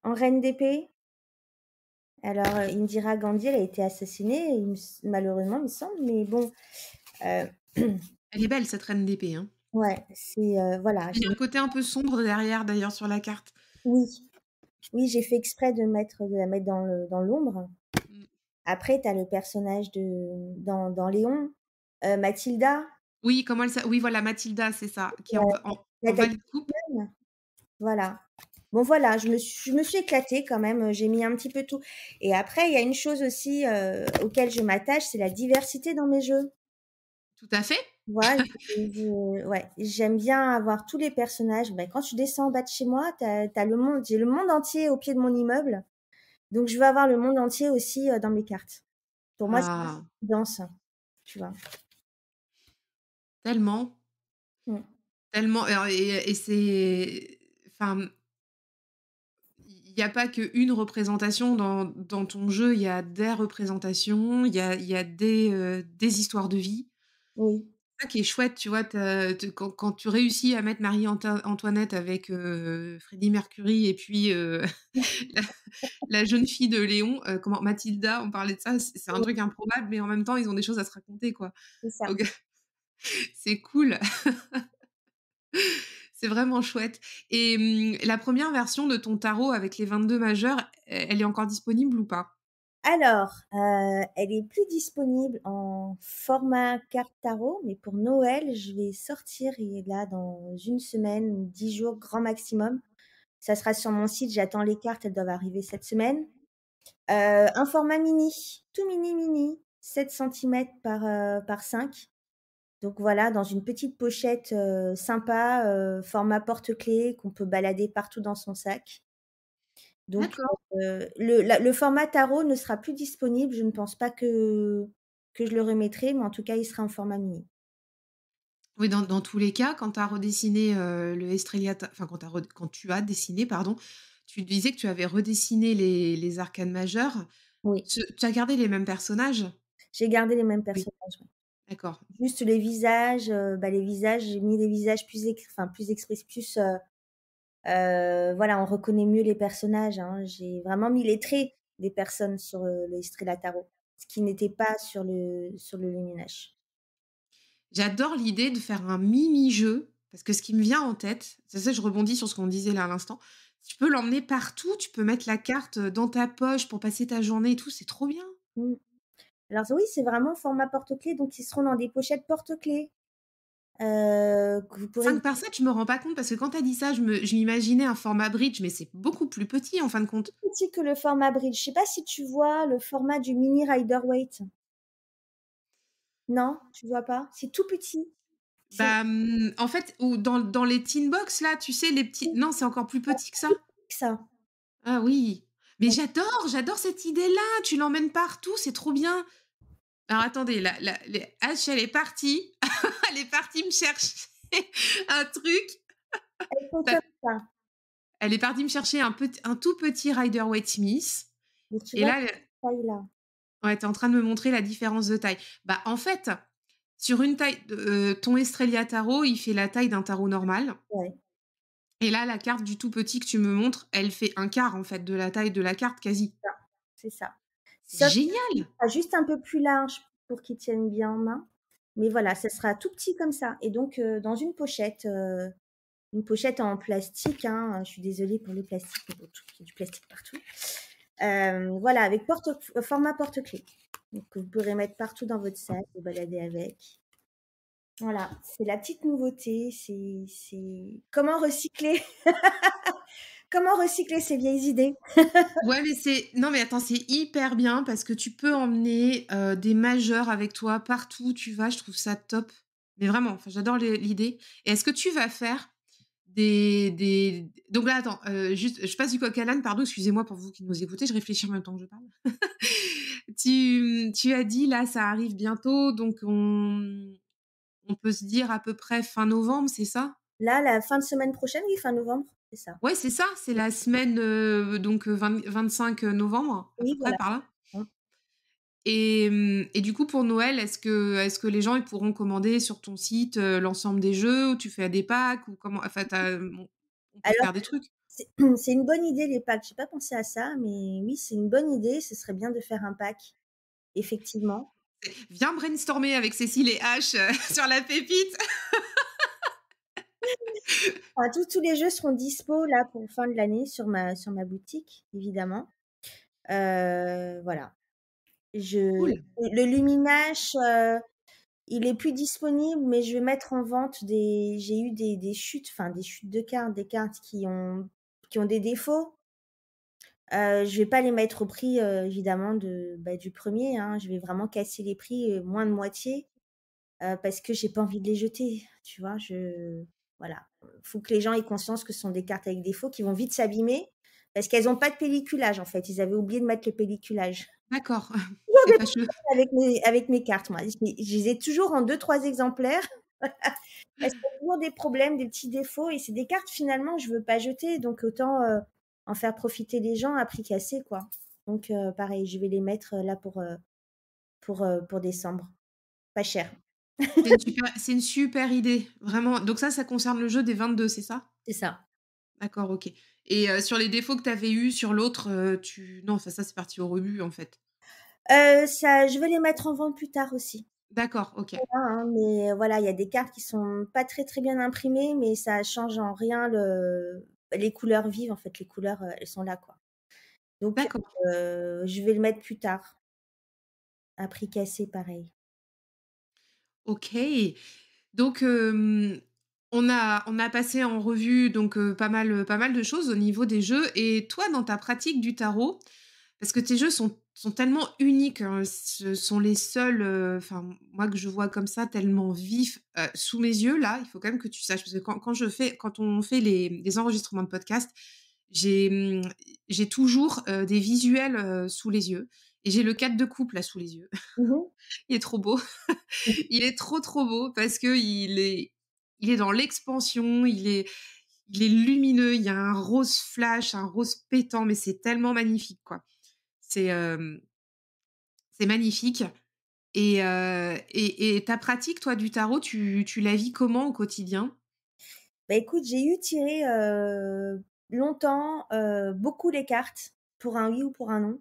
en reine d'épée. Alors, Indira Gandhi, elle a été assassinée, malheureusement, il me semble, mais bon, heu, Elle est belle cette reine d'épée, hein. ouais, voilà, Il y a un côté un peu sombre derrière d'ailleurs sur la carte. oui, oui, j'ai fait exprès de la mettre dans l'ombre. Mmh. Après, tu as le personnage dans Léon, Mathilda, Oui, comment elle s'a oui voilà, Mathilda, c'est ça, qui est la en la valet de coupe. Tatillonne, voilà. Bon voilà, je me suis éclatée quand même, j'ai mis un petit peu tout et après il y a une chose aussi, auquel je m'attache, c'est la diversité dans mes jeux. Tout à fait. Voilà, ouais, j'aime bien avoir tous les personnages. Bah, quand tu descends en bas de chez moi, tu as le monde j'ai le monde entier au pied de mon immeuble, donc je veux avoir le monde entier aussi, dans mes cartes. Pour moi, c'est Ah, une danse, tu vois? tellement, Mmh. tellement alors et c'est enfin, il y a pas qu'une représentation dans ton jeu, il y a des représentations, il y a des histoires de vie. Oui, C'est ça qui est chouette, tu vois? Tu quand tu réussis à mettre Antoinette avec, Freddie Mercury et puis, la la jeune fille de Léon, comment? Mathilda, on parlait de ça, c'est un oui, truc improbable, mais en même temps, ils ont des choses à se raconter, quoi. c'est ça. Donc C'est cool, c'est vraiment chouette et la première version de ton tarot avec les 22 majeurs, elle est encore disponible ou pas? Alors, elle est plus disponible en format carte tarot, mais pour Noël, je vais sortir et là dans une semaine, 10 jours grand maximum. Ça sera sur mon site, j'attends les cartes, elles doivent arriver cette semaine. Un format mini, tout mini mini, 7 centimètres par 5. Donc voilà, dans une petite pochette, sympa, format porte-clés qu'on peut balader partout dans son sac. Donc D'accord. le format tarot ne sera plus disponible. Je ne pense pas que je le remettrai, mais en tout cas, il sera en format mini. Oui, dans tous les cas, quand tu as redessiné, le Estrella enfin quand tu as dessiné, pardon, tu disais que tu avais redessiné les arcanes majeures. Oui, Tu as gardé les mêmes personnages? j'ai gardé les mêmes Oui, personnages, ouais. d'accord. Juste les visages, les visages, j'ai mis des visages plus expressifs, voilà, on reconnaît mieux les personnages, hein. J'ai vraiment mis les traits des personnes sur, le Estrella Tarot, ce qui n'était pas sur le Luminache. J'adore l'idée de faire un mini-jeu, parce que ce qui me vient en tête, c'est ça, je rebondis sur ce qu'on disait là à l'instant, tu peux l'emmener partout, tu peux mettre la carte, dans ta poche pour passer ta journée et tout, c'est trop bien. Mmh. Alors oui, c'est vraiment format porte-clés, donc ils seront dans des pochettes porte-clés, que vous pourrez 5 par 7, je me rends pas compte parce que quand tu as dit ça, je m'imaginais un format bridge, mais c'est beaucoup plus petit en fin de compte. petit que le format bridge. Je sais pas si tu vois le format du mini Rider-Waite? Non, tu vois pas? C'est tout petit. C'est Bah, en fait, ou dans les tin box là, tu sais les petits tout non, c'est encore plus petit que ça? petit que ça. Ah oui, mais Donc j'adore cette idée-là, tu l'emmènes partout, c'est trop bien. Alors attendez, la les H, elle est partie, elle est partie me chercher un truc. elles sont Tu comme ça. Elle est partie me chercher un tout petit Rider-Waite Smith Mais tu et vois là, cette taille-là? ouais, tu es en train de me montrer la différence de taille. Bah, en fait, sur une taille de ton Estrella Tarot, il fait la taille d'un tarot normal Ouais, et là, la carte du tout petit que tu me montres, elle fait un quart en fait de la taille de la carte quasi. ça, c'est ça. C'est Sauf qu'il génial! sera juste un peu plus large pour qu'il tienne bien en main. Mais voilà, ça sera tout petit comme ça et donc dans une pochette en plastique, hein, je suis désolée pour le plastique, mais bon, il y a du plastique partout. Voilà, avec format porte-clés. Donc que vous pourrez mettre partout dans votre sac, vous balader avec. Voilà, c'est la petite nouveauté, c'est comment recycler comment recycler ces vieilles idées. Ouais, mais c'est non, mais attends, c'est hyper bien parce que tu peux emmener, des majeurs avec toi partout où tu vas, je trouve ça top. Mais vraiment, enfin, j'adore l'idée et est-ce que tu vas faire des donc là, attends, juste, je passe du coq à l'âne, pardon, excusez-moi pour vous qui nous écoutez, je réfléchis en même temps que je parle. Tu as dit là, ça arrive bientôt, donc on peut se dire à peu près fin novembre, c'est ça? Là, la fin de semaine prochaine, oui, fin novembre, c'est ça. Ouais, c'est ça, c'est la semaine, donc 25 novembre, à Oui, peu près voilà. par là? Mmh. Et du coup, pour Noël, est-ce que les gens, ils pourront commander sur ton site, l'ensemble des jeux ou tu fais des packs ou comment? Enfin, on peut Alors faire des trucs. c'est c'est une bonne idée les packs, j'ai pas pensé à ça, mais oui, c'est une bonne idée, ce serait bien de faire un pack, effectivement. Viens brainstormer avec Cécile et H, sur la pépite. Enfin, tous les jeux seront dispo là pour fin de l'année sur ma boutique, évidemment. Voilà. Je Cool. le Luminache, il est plus disponible, mais je vais mettre en vente j'ai eu des chutes, enfin des chutes de cartes, des cartes qui ont des défauts. Je vais pas les mettre au prix, évidemment du premier, hein. Je vais vraiment casser les prix, moins de moitié, parce que j'ai pas envie de les jeter, tu vois? Voilà, faut que les gens aient conscience que ce sont des cartes avec défaut qui vont vite s'abîmer parce qu'elles ont pas de pelliculage, en fait. Ils avaient oublié de mettre le pelliculage. D'accord. Toujours C'est des fâcheux. problèmes avec mes cartes, moi. Je les ai toujours en 2, 3 exemplaires. Elles ont toujours des problèmes, des petits défauts et c'est des cartes finalement je veux pas jeter donc autant, en faire profiter les gens à prix cassé, quoi. Donc pareil, je vais les mettre, là pour décembre. Pas cher. C'est une super idée, vraiment. Donc ça concerne le jeu des 22, c'est ça? C'est ça. D'accord, OK. Et sur les défauts que tu avais eus sur l'autre, tu non, enfin ça, c'est parti au rebut, en fait. Ça je vais les mettre en vente plus tard aussi. D'accord, OK. Hein, mais voilà, il y a des cartes qui sont pas très, très bien imprimées, mais ça change en rien les couleurs vives, en fait, les couleurs, elles sont là, quoi. Donc D'accord. je vais le mettre plus tard, à prix cassé, pareil. OK. Donc, on a passé en revue donc, pas mal de choses au niveau des jeux et toi, dans ta pratique du tarot, parce que tes jeux sont tellement uniques, hein, ce sont les seuls, enfin, moi que je vois comme ça, tellement vifs, sous mes yeux là, il faut quand même que tu saches, parce que quand on fait les enregistrements de podcast, j'ai, j'ai toujours, des visuels, sous les yeux et j'ai le 4 de coupe là sous les yeux. Mmh mh. Il est trop beau. Il est trop, trop beau parce qu'il est dans l'expansion, il est lumineux, il y a un rose flash, un rose pétant, mais c'est tellement magnifique, quoi. C'est, c'est magnifique et ta pratique, toi, du tarot, tu la vis comment au quotidien? Bah, écoute, j'ai eu tiré, longtemps, beaucoup les cartes pour un oui ou pour un non.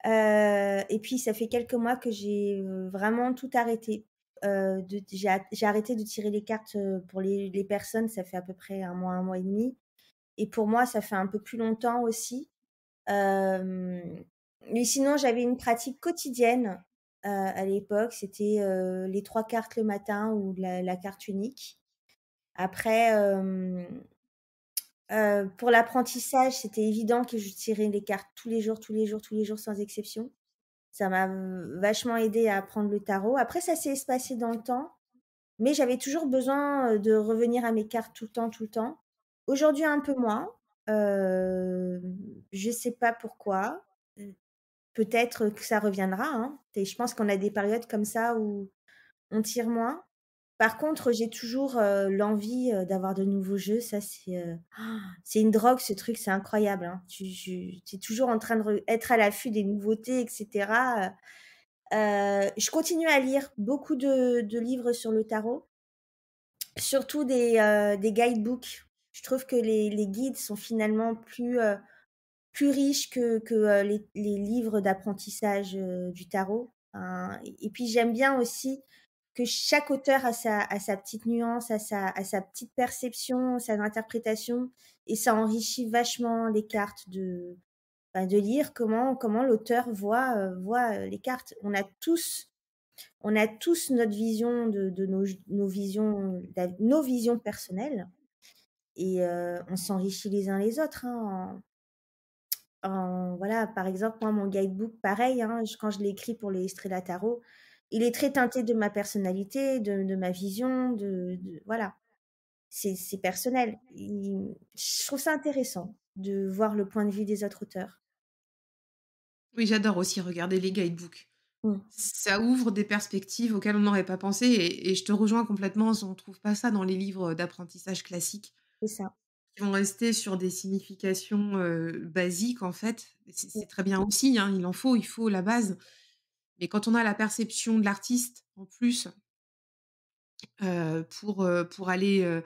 Et puis ça fait quelques mois que j'ai, vraiment tout arrêté. J'ai arrêté de tirer les cartes, pour les personnes, ça fait à peu près un mois et demi. Et pour moi, ça fait un peu plus longtemps aussi. Hem, mais sinon, j'avais une pratique quotidienne, à l'époque, c'était, les 3 cartes le matin ou la carte unique. Après, pour l'apprentissage, c'était évident que je tirais les cartes tous les jours, tous les jours, tous les jours sans exception. Ça m'a vachement aidée à apprendre le tarot. Après ça s'est espacé dans le temps, mais j'avais toujours besoin, de revenir à mes cartes tout le temps, tout le temps. Aujourd'hui un peu moins, je sais pas pourquoi. Peut-être que ça reviendra, hein. Et je pense qu'on a des périodes comme ça où on tire moins. Par contre, j'ai toujours, l'envie, d'avoir de nouveaux jeux. Ça, c'est une drogue ce truc, c'est incroyable, hein. Tu es toujours en train de être à l'affût des nouveautés et cetera. Je continue à lire beaucoup de livres sur le tarot, surtout des guidebooks. Je trouve que les guides sont finalement plus riches que, les livres d'apprentissage, du tarot. Et puis j'aime bien aussi que chaque auteur a sa petite nuance, a sa petite perception, sa interprétation et ça enrichit vachement les cartes de lire comment l'auteur voit, les cartes. On a tous notre vision de nos visions personnelles et on s'enrichit les uns les autres, hein, voilà, par exemple, moi, mon guidebook, pareil, hein, quand je l'ai écrit pour les Estrella Tarot, il est très teinté de ma personnalité, de ma vision, voilà, c'est personnel. Je trouve ça intéressant de voir le point de vue des autres auteurs. Oui, j'adore aussi regarder les guidebooks. Mmh, Ça ouvre des perspectives auxquelles on n'aurait pas pensé et je te rejoins complètement, on trouve pas ça dans les livres d'apprentissage classiques, c'est ça. qui vont rester sur des significations, basiques, en fait. Mmh, C'est très bien aussi, hein, il faut la base. Mais quand on a la perception de l'artiste, en plus, pour aller,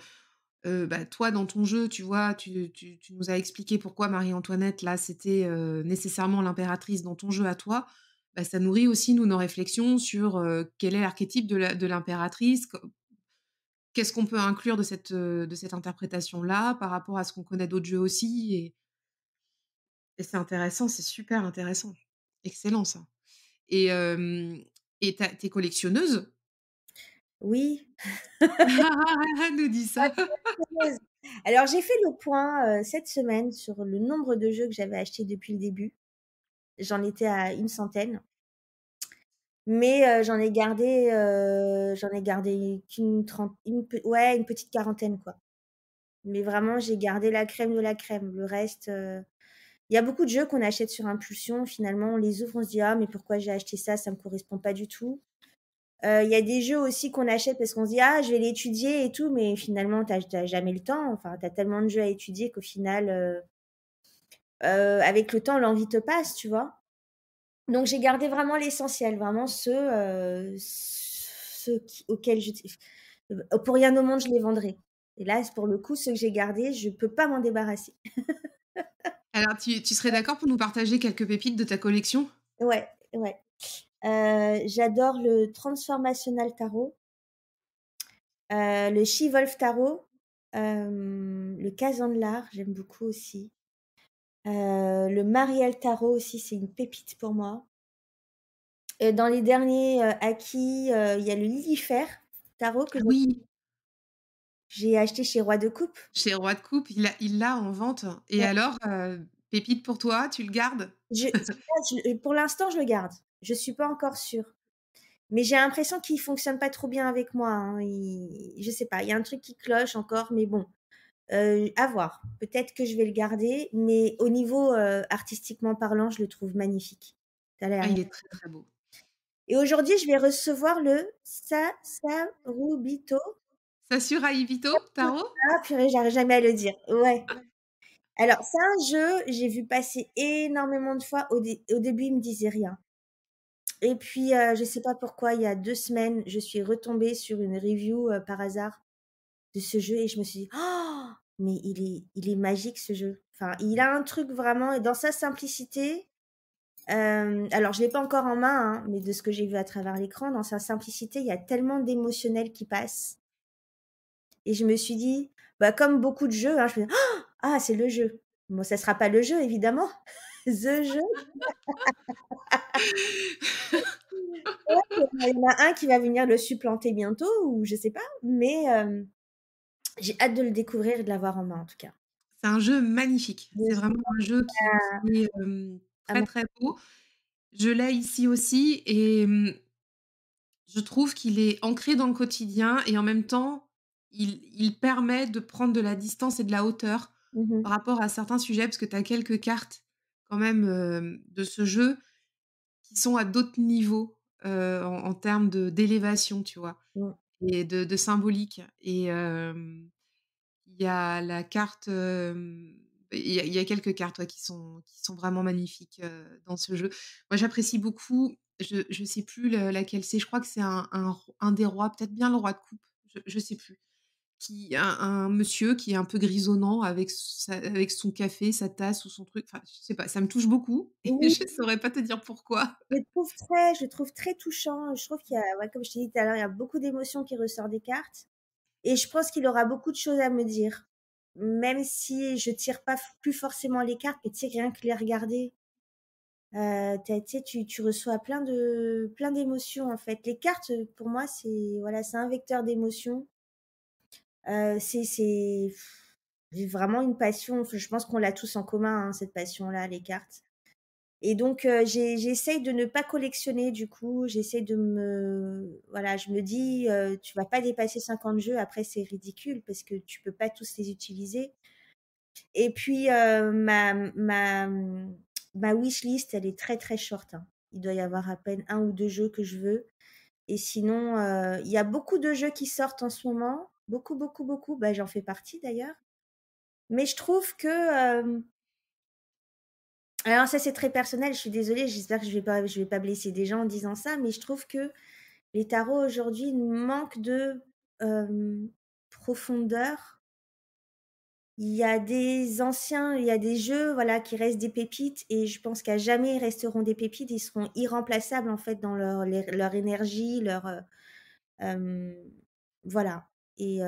bah, toi, dans ton jeu, tu vois, tu nous as expliqué pourquoi Marie-Antoinette, là, c'était, nécessairement l'impératrice dans ton jeu à toi. Bah, ça nourrit aussi, nous, nos réflexions sur, quel est l'archétype de l'impératrice, qu'est-ce qu'on peut inclure de cette interprétation-là, par rapport à ce qu'on connaît d'autres jeux aussi et c'est intéressant, c'est super intéressant. Excellent ça et hem et tu collectionneuse? oui. Nous dit ça. Alors j'ai fait le point, cette semaine sur le nombre de jeux que j'avais achetés depuis le début. J'en étais à une centaine. Mais j'en ai gardé qu'une trent une pe ouais, une petite quarantaine, quoi. Mais vraiment, j'ai gardé la crème de la crème. Le reste, il y a beaucoup de jeux qu'on achète sur impulsion, finalement, on les ouvre, on se dit: «Ah mais pourquoi j'ai acheté ça? Ça me correspond pas du tout». Il y a des jeux aussi qu'on achète parce qu'on se dit: «Ah, je vais l'étudier et tout», mais finalement, tu jamais le temps. Enfin, tu as tellement de jeux à étudier qu'au final, avec le temps, l'envie te passe, tu vois? Donc j'ai gardé vraiment l'essentiel, vraiment ceux auxquels pour rien au monde je les vendrais. Et là, pour le coup, ceux que j'ai gardés, je peux pas m'en débarrasser. Alors tu serais d'accord pour nous partager quelques pépites de ta collection? Ouais, ouais. J'adore le Transformational Tarot, le She-Wolf Tarot, le Kazan j'aime beaucoup aussi. Le Mariel Tarot aussi, c'est une pépite pour moi. Dans les derniers acquis, il y a le Lilifer Tarot que Ah oui, j'ai acheté chez Roi de Coupe. chez Roi de Coupe, il l'a en vente et Ouais. alors, pépite pour toi, tu le gardes? Pour l'instant, je le garde. Je suis pas encore sûre. Mais j'ai l'impression qu'il fonctionne pas trop bien avec moi, hein. Je sais pas, il y a un truc qui cloche encore, mais bon, à voir. Peut-être que je vais le garder, mais au niveau artistiquement parlant, je le trouve magnifique. Ça a Ah, l'air. il est très, très beau. Et aujourd'hui, je vais recevoir le Sasarubito. Sasura Ibito, tarot? Ah purée, j'arrive jamais à le dire. Ouais. Alors, c'est un jeu, j'ai vu passer énormément de fois. Au début, il me disait rien. Et puis, je sais pas pourquoi, il y a 2 semaines, je suis retombée sur une review, par hasard de ce jeu et je me suis dit: «Oh! Mais il est magique ce jeu». Enfin, il a un truc vraiment et dans sa simplicité, alors je l'ai pas encore en main, hein, mais de ce que j'ai vu à travers l'écran, dans sa simplicité, il y a tellement d'émotionnel qui passe et je me suis dit, bah, comme beaucoup de jeux, hein, je me dis: «Oh! Ah, c'est le jeu». Bon, ça sera pas le jeu évidemment, the jeu. Ouais, il y en a un qui va venir le supplanter bientôt ou je sais pas, mais j'ai hâte de le découvrir et de l'avoir en main en tout cas. C'est un jeu magnifique. De C'est jouer vraiment un jeu qui est, à très, mon très beau. Je l'ai ici aussi et je trouve qu'il est ancré dans le quotidien et en même temps, il permet de prendre de la distance et de la hauteur mmh mh. par rapport à certains sujets, parce que tu as quelques cartes quand même, de ce jeu qui sont à d'autres niveaux, en termes d'élévation, tu vois? Mmh. Et de symbolique et il y a la carte, il y a quelques cartes, ouais, qui sont vraiment magnifiques, dans ce jeu. Moi, j'apprécie beaucoup, je sais plus laquelle c'est, je crois que c'est un des rois, peut-être bien le roi de coupe, je sais plus. Qui un monsieur qui est un peu grisonnant avec son café, sa tasse ou son truc, enfin, je sais pas, ça me touche beaucoup et Oui, je saurais pas te dire pourquoi. je le trouve très touchant. Je trouve qu'il y a ouais, comme je t'ai dit tout à l'heure, il y a beaucoup d'émotions qui ressortent des cartes et je pense qu'il aura beaucoup de choses à me dire. Même si je tire pas plus forcément les cartes, mais tu sais, rien que les regarder, tu sais, tu reçois plein d'émotions, en fait. Les cartes, pour moi, c'est voilà, c'est un vecteur d'émotions. C'est j'ai vraiment une passion, enfin, je pense qu'on l'a tous en commun, hein, cette passion-là, les cartes. Et donc, j'essaye de ne pas collectionner du coup, j'essaye de me voilà, je me dis, «Tu vas pas dépasser 50 jeux, après c'est ridicule parce que tu peux pas tous les utiliser» et puis, ma wish list, elle est très, très short, hein. Il doit y avoir à peine un ou 2 jeux que je veux et sinon, il y a beaucoup de jeux qui sortent en ce moment, beaucoup, beaucoup, beaucoup, bah, j'en fais partie d'ailleurs. Mais je trouve que, alors ça, c'est très personnel, je suis désolée, j'espère que je vais pas blesser des gens en disant ça, mais je trouve que les tarots aujourd'hui manquent de, profondeur. Il y a des jeux, voilà, qui restent des pépites et je pense qu'à jamais ils resteront des pépites. Ils seront irremplaçables, en fait, dans leur énergie, hem, voilà et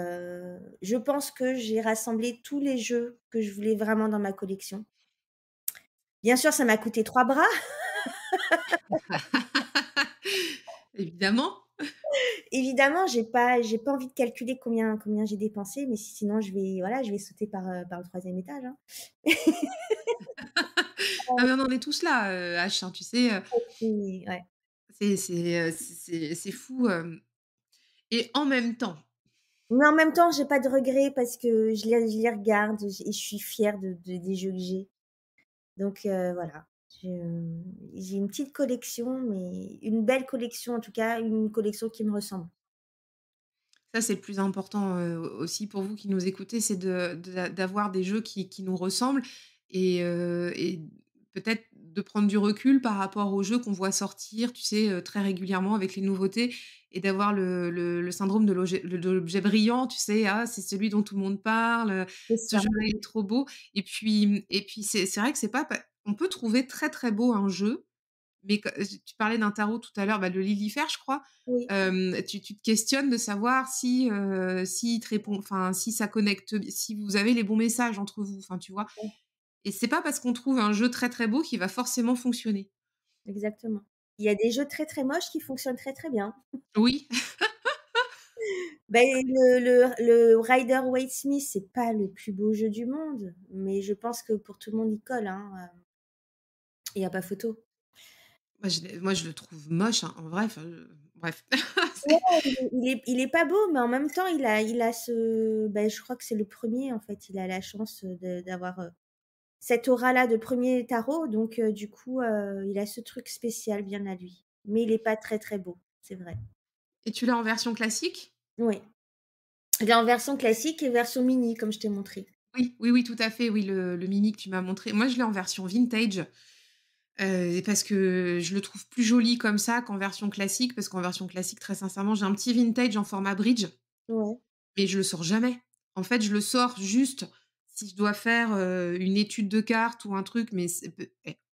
je pense que j'ai rassemblé tous les jeux que je voulais vraiment dans ma collection. Bien sûr, ça m'a coûté 3 bras. Évidemment. Évidemment, j'ai pas envie de calculer combien j'ai dépensé, mais sinon je vais voilà, je vais sauter par le troisième étage, hein. Non, mais on en est tous là, H, hein, tu sais, Et ouais. c'est fou, et en même temps, Mais en même temps, j'ai pas de regrets parce que je les regarde et je suis fière des jeux que j'ai. Donc voilà, je j'ai une petite collection, mais une belle collection en tout cas, une collection qui me ressemble. ça, c'est le plus important, aussi pour vous qui nous écoutez, c'est d'avoir des jeux qui nous ressemblent et peut-être de prendre du recul par rapport aux jeux qu'on voit sortir, tu sais, très régulièrement avec les nouveautés et d'avoir le syndrome de l'objet brillant, tu sais? «Ah, c'est celui dont tout le monde parle, C'est ce ça. jeu-là, il est trop beau» et puis c'est vrai que c'est pas pa on peut trouver très, très beau un jeu mais tu parlais d'un tarot tout à l'heure, bah, le Lilifer, je crois. Oui, Tu te questionnes de savoir si, s'il te répond enfin, si ça connecte si vous avez les bons messages entre vous, enfin, tu vois? ouais, Et c'est pas parce qu'on trouve un jeu très, très beau qu'il va forcément fonctionner. exactement. Il y a des jeux très, très moches qui fonctionnent très, très bien. Oui. Beh, le Rider-Waite-Smith, c'est pas le plus beau jeu du monde, mais je pense que pour tout le monde, il colle, hein, il y a pas photo. Moi, je le trouve moche, hein, en vrai, enfin, bref. Ouais, C'est il est pas beau, mais en même temps, il a ce bah, je crois que c'est le premier en fait. Il a la chance, d'avoir, cette aura-là de premier tarot, donc du coup, il a ce truc spécial bien à lui. Mais il est pas très, très beau, c'est vrai. et tu l'as en version classique? Oui. Il est en version classique et version mini, comme je t'ai montré. Oui, oui, oui, tout à fait, oui, le mini que tu m'as montré. Moi, je l'ai en version vintage, parce que je le trouve plus joli comme ça qu'en version classique, parce qu'en version classique, très sincèrement, j'ai un petit vintage en format bridge, Ouais. mais je le sors jamais. En fait, je le sors juste si je dois faire, une étude de cartes ou un truc, mais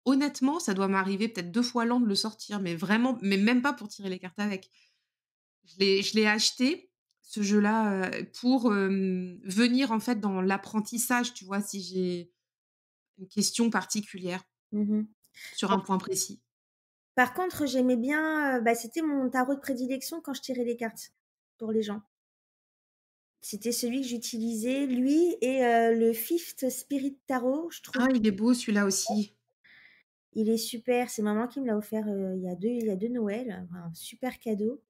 honnêtement, ça doit m'arriver peut-être 2 fois l'an de le sortir, mais vraiment mais même pas pour tirer les cartes avec. Je l'ai acheté, ce jeu-là, pour, venir en fait dans l'apprentissage, tu vois? Si j'ai une question particulière Mmh. sur un Par point précis. par contre, j'aimais bien, bah, c'était mon tarot de prédilection quand je tirais les cartes pour les gens. C'était celui que j'utilisais, lui et le Fifth Spirit Tarot, je trouve. Ah, il est beau celui-là aussi. Il est super, c'est maman qui me l'a offert, il y a deux Noëls, un super cadeau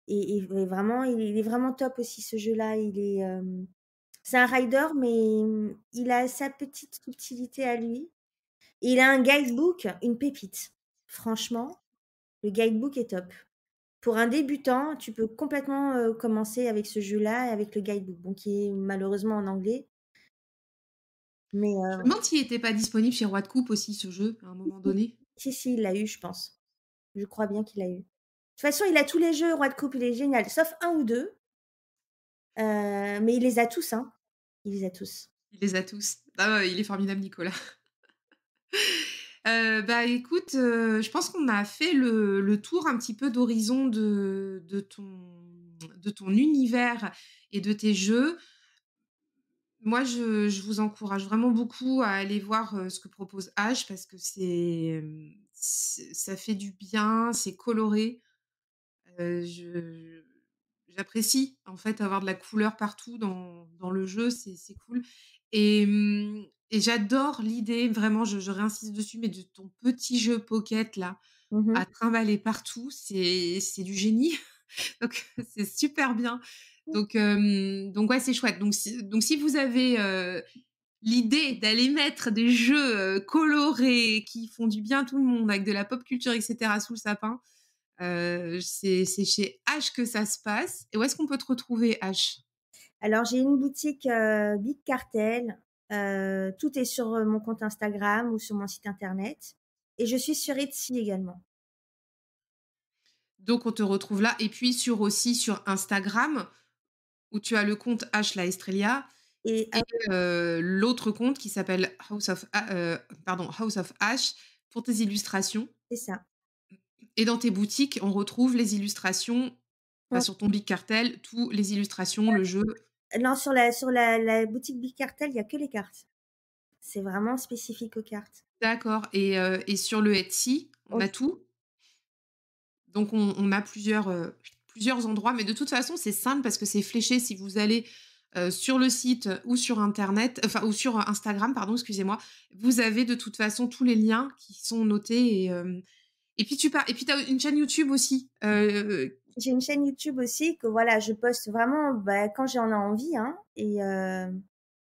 et vraiment il est vraiment top aussi ce jeu-là. C'est un rider mais il a sa petite subtilité à lui. Et il a un guidebook, une pépite. Franchement, le guidebook est top. Pour un débutant, tu peux complètement, commencer avec ce jeu-là et avec le guidebook, bon qui est malheureusement en anglais, mais Je me demande s'il était pas disponible chez Roi de Coupe aussi ce jeu, à un moment donné? si, si, il l'a eu, je pense. Je crois bien qu'il l'a eu. De toute façon, il a tous les jeux, Roi de coupe, il est génial, sauf un ou 2, mais il les a tous, hein. Il les a tous. Il les a tous. Ah ouais, il est formidable Nicolas. Bah, écoute, je pense qu'on a fait le tour un petit peu d'horizon de ton univers et de tes jeux. Moi, je vous encourage vraiment beaucoup à aller voir, ce que propose H parce que ça fait du bien, c'est coloré. Je j'apprécie, en fait, avoir de la couleur partout dans le jeu, c'est cool et j'adore l'idée, vraiment, je réinsiste dessus, mais de ton petit jeu pocket là, Mmh. à trimballer partout, c'est du génie. Donc c'est super bien. Donc ouais, c'est chouette. Donc si vous avez, l'idée d'aller mettre des jeux, colorés qui font du bien à tout le monde avec de la pop culture et cetera sous le sapin, c'est chez H que ça se passe. Et où est-ce qu'on peut te retrouver, H? Alors j'ai une boutique, Big Cartel, tout est sur, mon compte Instagram ou sur mon site internet et je suis sur Etsy également Donc on te retrouve là et puis aussi sur Instagram où tu as le compte H La Estrella et et l'autre compte qui s'appelle House of H pour tes illustrations c'est ça. et dans tes boutiques, on retrouve les illustrations, bah, Mmh. sur ton Big Cartel, tous les illustrations, le jeu. Non, sur la boutique Big Cartel, il y a que les cartes. C'est vraiment spécifique aux cartes. D'accord et sur le Etsy, on a Aussi, tout? Donc on a plusieurs endroits, mais de toute façon, c'est simple parce que c'est fléché. Si vous allez, sur le site ou sur internet, enfin ou sur Instagram, pardon, excusez-moi, vous avez de toute façon tous les liens qui sont notés et puis tu as une chaîne YouTube aussi, j'ai une chaîne YouTube aussi que voilà, je poste vraiment, bah, quand j'en ai envie, hein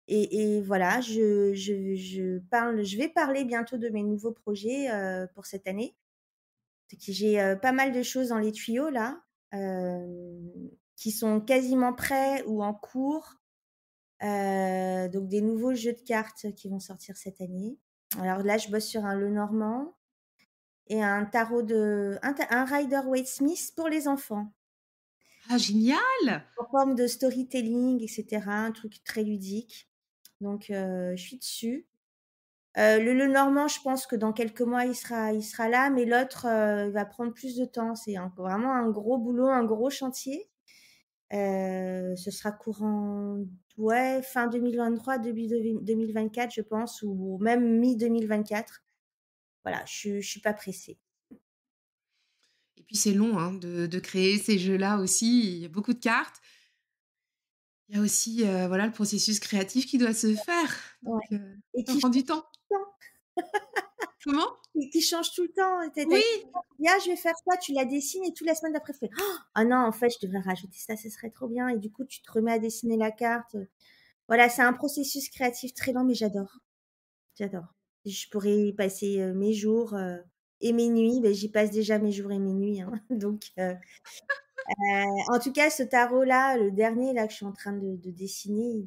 et voilà, je vais parler bientôt de mes nouveaux projets, pour cette année. C'est que j'ai, pas mal de choses dans les tuyaux là, qui sont quasiment prêts ou en cours, donc des nouveaux jeux de cartes qui vont sortir cette année. Alors là, je bosse sur un Lenormand et un tarot un Rider-Waite-Smith pour les enfants, ah génial! en forme de storytelling et cetera, un truc très ludique. Donc je suis dessus Le normand, je pense que dans quelques mois, il sera là, mais l'autre, il va prendre plus de temps. C'est vraiment un gros boulot, un gros chantier. Ce sera courant, ouais, fin 2023, début 2024, je pense, ou même mi-2024. Voilà, je suis pas pressée. Et puis c'est long, hein, de créer ces jeux-là aussi. Il y a beaucoup de cartes. Il y a aussi, voilà, le processus créatif qui doit se faire. Donc, Ouais, et ça qui prend du change temps. tout le temps, Comment? qui change tout le temps. Oui! Ah, je vais faire ça, tu la dessines et tout la semaine d'après, tu fais: «Ah non, en fait, je devrais rajouter ça, ce serait trop bien», et du coup, tu te remets à dessiner la carte. Voilà, c'est un processus créatif très lent, mais j'adore. J'adore. Je pourrais y passer, mes jours, et mes nuits, beh, j'y passe déjà mes jours et mes nuits, hein, donc en tout cas, ce tarot-là, le dernier là que je suis en train de dessiner,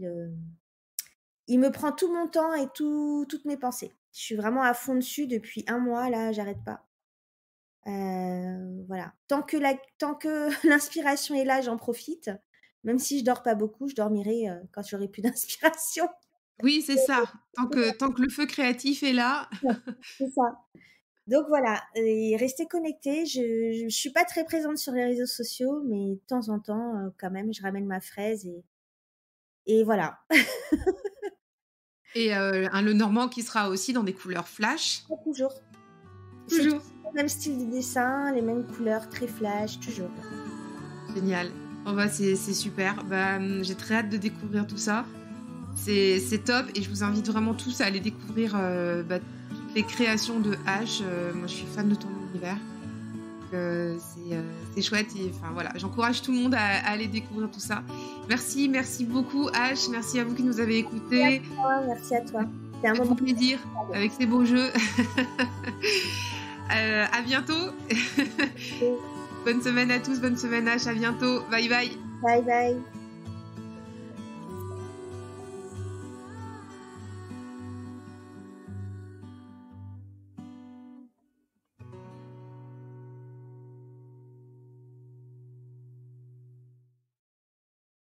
il me prend tout mon temps et toutes mes pensées. Je suis vraiment à fond dessus depuis un mois là, j'arrête pas. Voilà. Tant que l'inspiration est là, j'en profite. Même si je dors pas beaucoup, je dormirai, quand j'aurai plus d'inspiration. Oui, c'est ça. Tant que le feu créatif est là. Ouais, c'est ça. Donc voilà, et rester connectée. Je suis pas très présente sur les réseaux sociaux, mais de temps en temps, quand même, je ramène ma fraise et voilà. Et le normand qui sera aussi dans des couleurs flash. Pas toujours. C'est Toujours. toujours le même style de dessin, les mêmes couleurs très flash, toujours. Génial. Oh bah, c'est super. Bah, j'ai très hâte de découvrir tout ça. C'est top et je vous invite vraiment tous à aller découvrir toutes les créations de H. Moi, je suis fan de ton univers. C'est chouette et enfin voilà, j'encourage tout le monde à aller découvrir tout ça. Merci beaucoup H, merci à vous qui nous avez écoutés. Merci à toi. C'était un Faites-vous moment plaisir avec ces beaux jeux. À bientôt. Bonne semaine à tous, bonne semaine H, à bientôt. Bye bye. Bye bye.